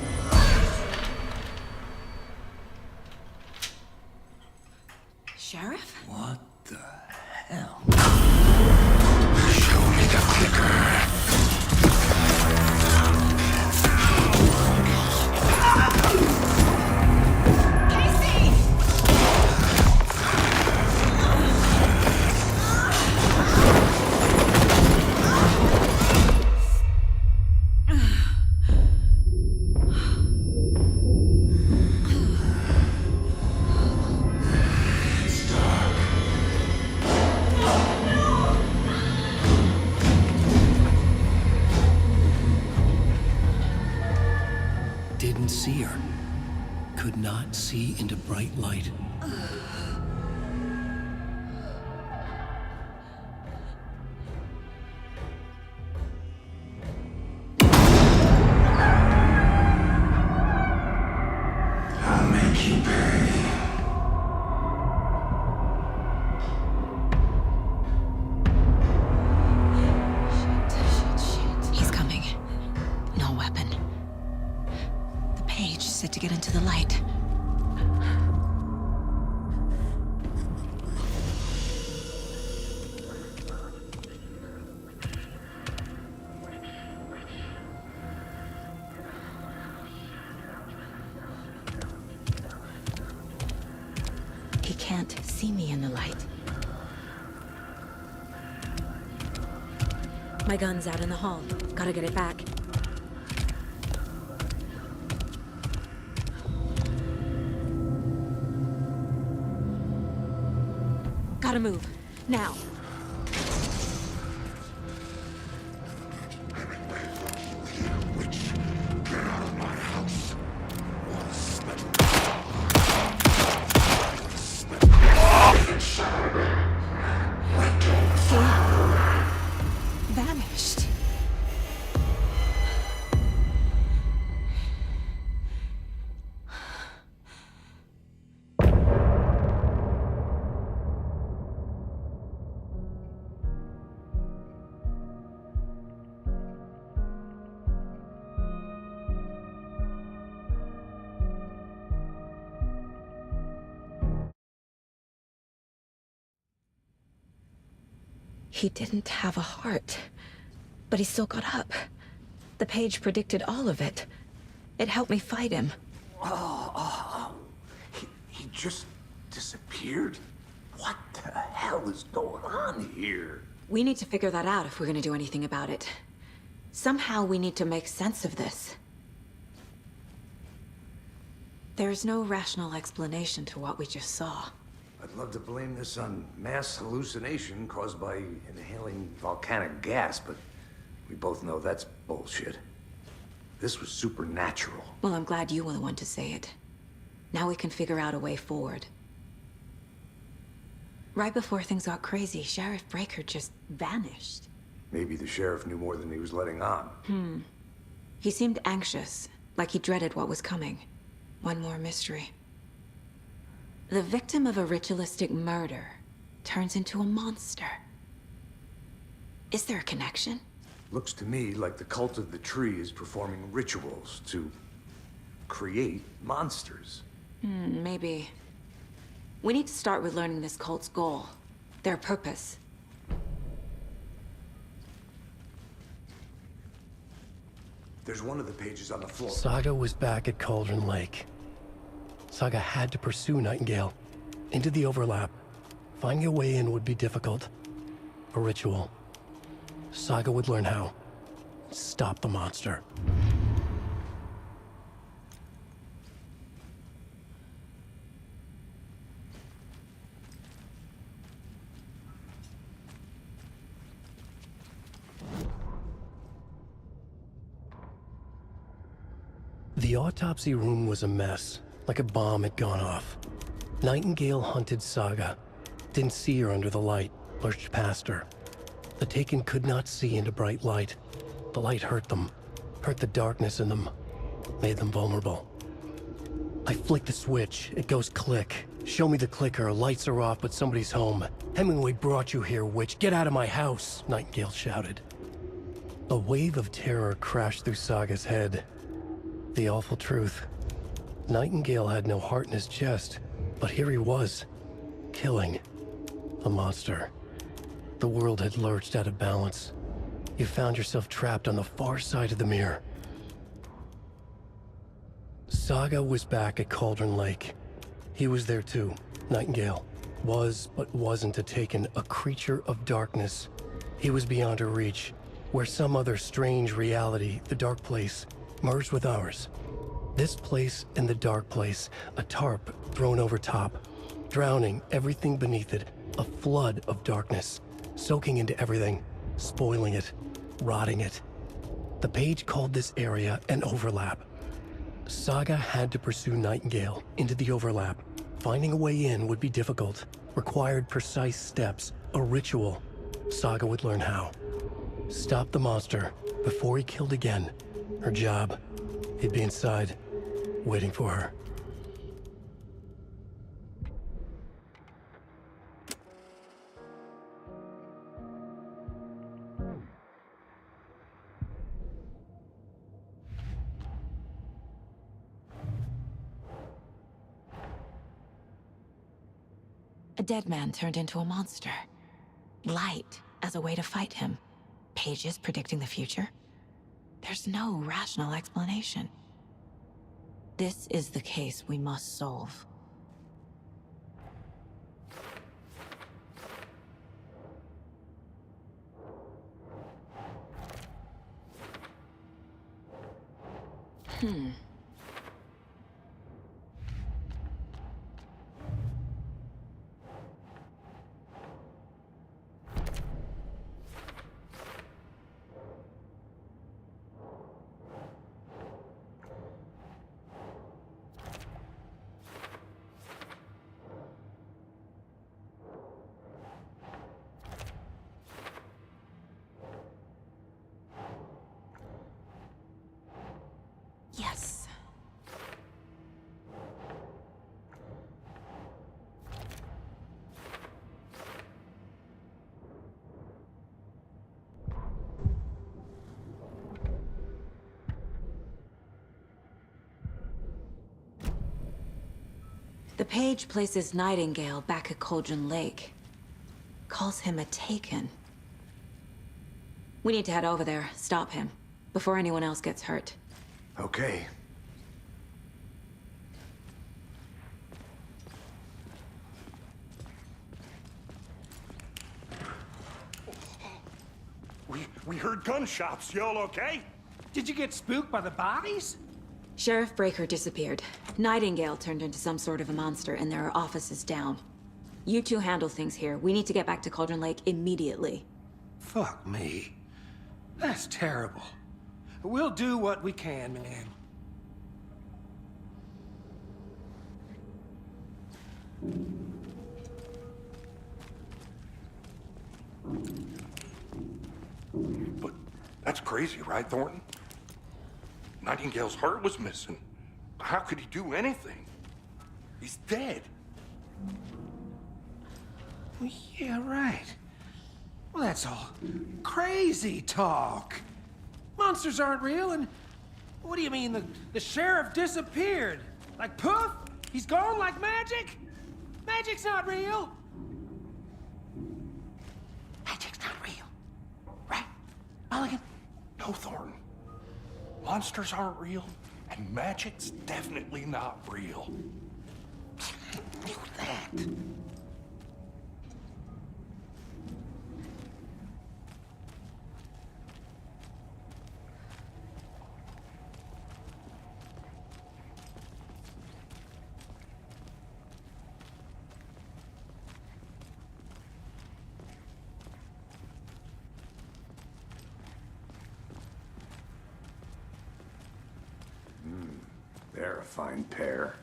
Sheriff? What the hell? Show me the clicker. Didn't see her. Could not see into bright light. I'll make you pay. He's coming. No weapon. The page said to get into the light. He can't see me in the light. My gun's out in the hall. Gotta get it back. Gotta move. Now. Get out of my house. Inside. Let go. He didn't have a heart, but he still got up. The page predicted all of it. It helped me fight him. He just disappeared? What the hell is going on here? We need to figure that out if we're gonna do anything about it. Somehow we need to make sense of this. There's no rational explanation to what we just saw. I'd love to blame this on mass hallucination caused by inhaling volcanic gas, but we both know that's bullshit. This was supernatural. Well, I'm glad you were the one to say it. Now we can figure out a way forward. Right before things got crazy, Sheriff Breaker just vanished. Maybe the sheriff knew more than he was letting on. He seemed anxious, like he dreaded what was coming. One more mystery. The victim of a ritualistic murder turns into a monster. Is there a connection? Looks to me like the cult of the tree is performing rituals to create monsters. Maybe. We need to start with learning this cult's goal, their purpose. There's one of the pages on the floor. Saga was back at Cauldron Lake. Saga had to pursue Nightingale into the overlap. Finding a way in would be difficult. A ritual. Saga would learn how. Stop the monster. The autopsy room was a mess, like a bomb had gone off. Nightingale hunted Saga. Didn't see her under the light, lurched past her. The Taken could not see into bright light. The light hurt them, hurt the darkness in them, made them vulnerable. I flick the switch, it goes click. Show me the clicker, lights are off, but somebody's home. Hemingway brought you here, witch. Get out of my house, Nightingale shouted. A wave of terror crashed through Saga's head. The awful truth. Nightingale had no heart in his chest, but here he was, killing a monster. The world had lurched out of balance. You found yourself trapped on the far side of the mirror. Saga was back at Cauldron Lake. He was there too, Nightingale. Was, but wasn't a Taken, a creature of darkness. He was beyond her reach, where some other strange reality, the dark place, merged with ours. This place and the dark place, a tarp thrown over top, drowning everything beneath it, a flood of darkness, soaking into everything, spoiling it, rotting it. The page called this area an overlap. Saga had to pursue Nightingale into the overlap. Finding a way in would be difficult, required precise steps, a ritual. Saga would learn how. Stop the monster before he killed again. Her job. He'd be inside, waiting for her. A dead man turned into a monster. Light as a way to fight him. Pages predicting the future. There's no rational explanation. This is the case we must solve. Yes. The page places Nightingale back at Cauldron Lake. Calls him a Taken. We need to head over there, stop him, before anyone else gets hurt. Okay. We heard gunshots. Y'all okay? Did you get spooked by the bodies? Sheriff Breaker disappeared. Nightingale turned into some sort of a monster, and there are offices down. You two handle things here. We need to get back to Cauldron Lake immediately. Fuck me. That's terrible. We'll do what we can, man. But that's crazy, right, Thornton? Nightingale's heart was missing. How could he do anything? He's dead. Well, yeah, right. Well, that's all crazy talk. Monsters aren't real, and what do you mean the sheriff disappeared? Like poof? He's gone like magic? Magic's not real. Magic's not real. Right, Mulligan? No, Thornton. Monsters aren't real, and magic's definitely not real. I knew that. They're a fine pair.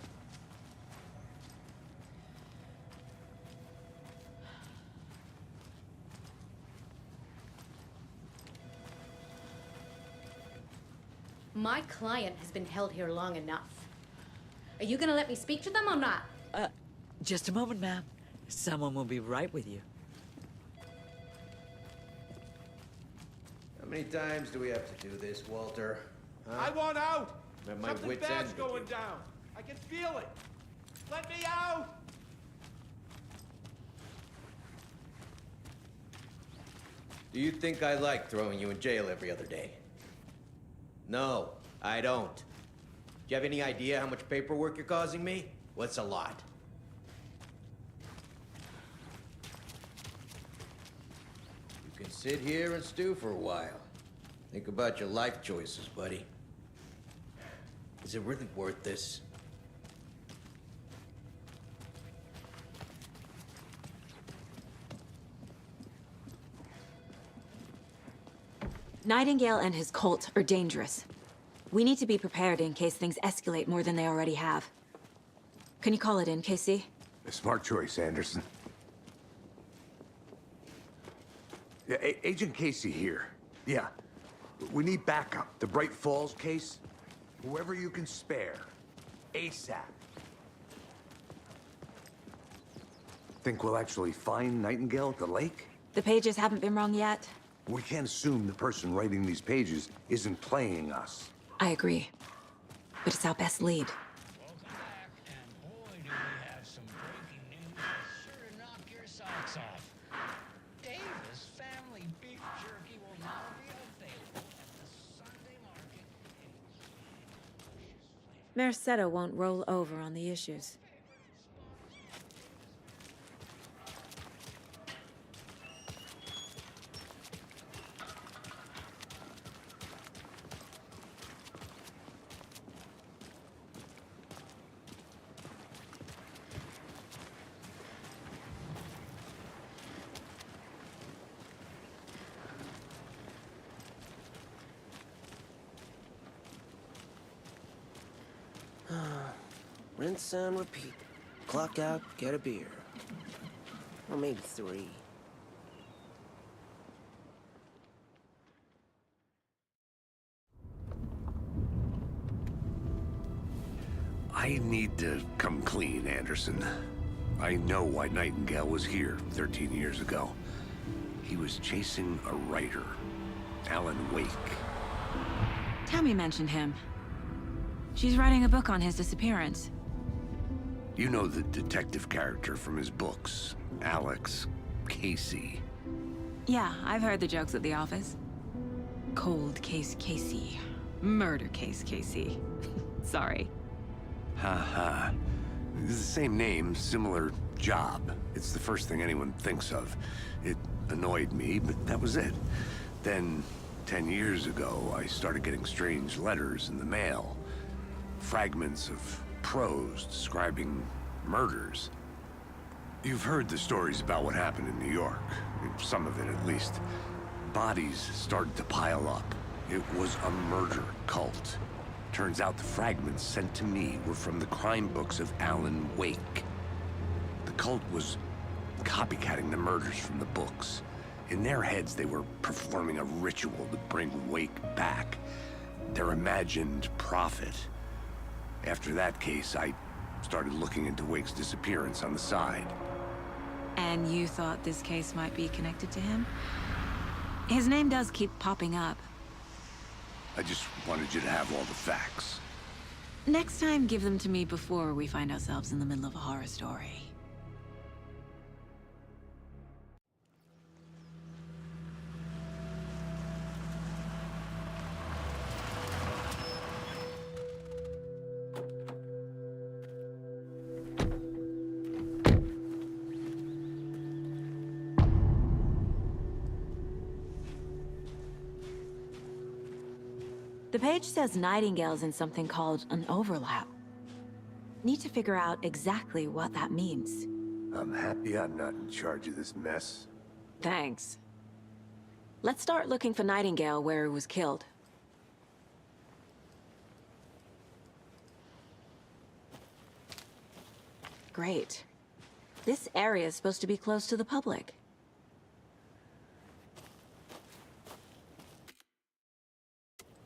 My client has been held here long enough. Are you gonna let me speak to them or not? Just a moment, ma'am. Someone will be right with you. How many times do we have to do this, Walter? Huh? I want out! I'm at my Something wit's bad's end with going you. down. I can feel it. Let me out! Do you think I like throwing you in jail every other day? No, I don't. Do you have any idea how much paperwork you're causing me? What's a lot? You can sit here and stew for a while. Think about your life choices, buddy. Is it really worth this? Nightingale and his cult are dangerous. We need to be prepared in case things escalate more than they already have. Can you call it in, KC? A smart choice, Anderson. Yeah, Agent Casey here. Yeah. We need backup. The Bright Falls case? Whoever you can spare. ASAP. Think we'll actually find Nightingale at the lake? The pages haven't been wrong yet. We can't assume the person writing these pages isn't playing us. I agree. But it's our best lead. Welcome back, and boy, do we have some breaking news that's sure to knock your socks off. Davis Family Beef Jerky will now be available at the Sunday market in Mercado won't roll over on the issues. Rinse and repeat. Clock out, get a beer. Or maybe 3. I need to come clean, Anderson. I know why Nightingale was here 13 years ago. He was chasing a writer, Alan Wake. Tammy mentioned him. She's writing a book on his disappearance. You know the detective character from his books, Alex Casey. Yeah, I've heard the jokes at the office. Cold case Casey. Murder case Casey. Sorry. Ha. It's the same name, similar job. It's the first thing anyone thinks of. It annoyed me, but that was it. Then, 10 years ago, I started getting strange letters in the mail. Fragments of prose describing murders. You've heard the stories about what happened in New York. Some of it, at least. Bodies started to pile up. It was a murder cult. Turns out the fragments sent to me were from the crime books of Alan Wake. The cult was copycatting the murders from the books. In their heads, they were performing a ritual to bring Wake back. Their imagined prophet. After that case, I started looking into Wake's disappearance on the side. And you thought this case might be connected to him? His name does keep popping up. I just wanted you to have all the facts. Next time, give them to me before we find ourselves in the middle of a horror story. The page says Nightingale's in something called an overlap. Need to figure out exactly what that means. I'm happy I'm not in charge of this mess. Thanks. Let's start looking for Nightingale where he was killed. Great. This area is supposed to be closed to the public.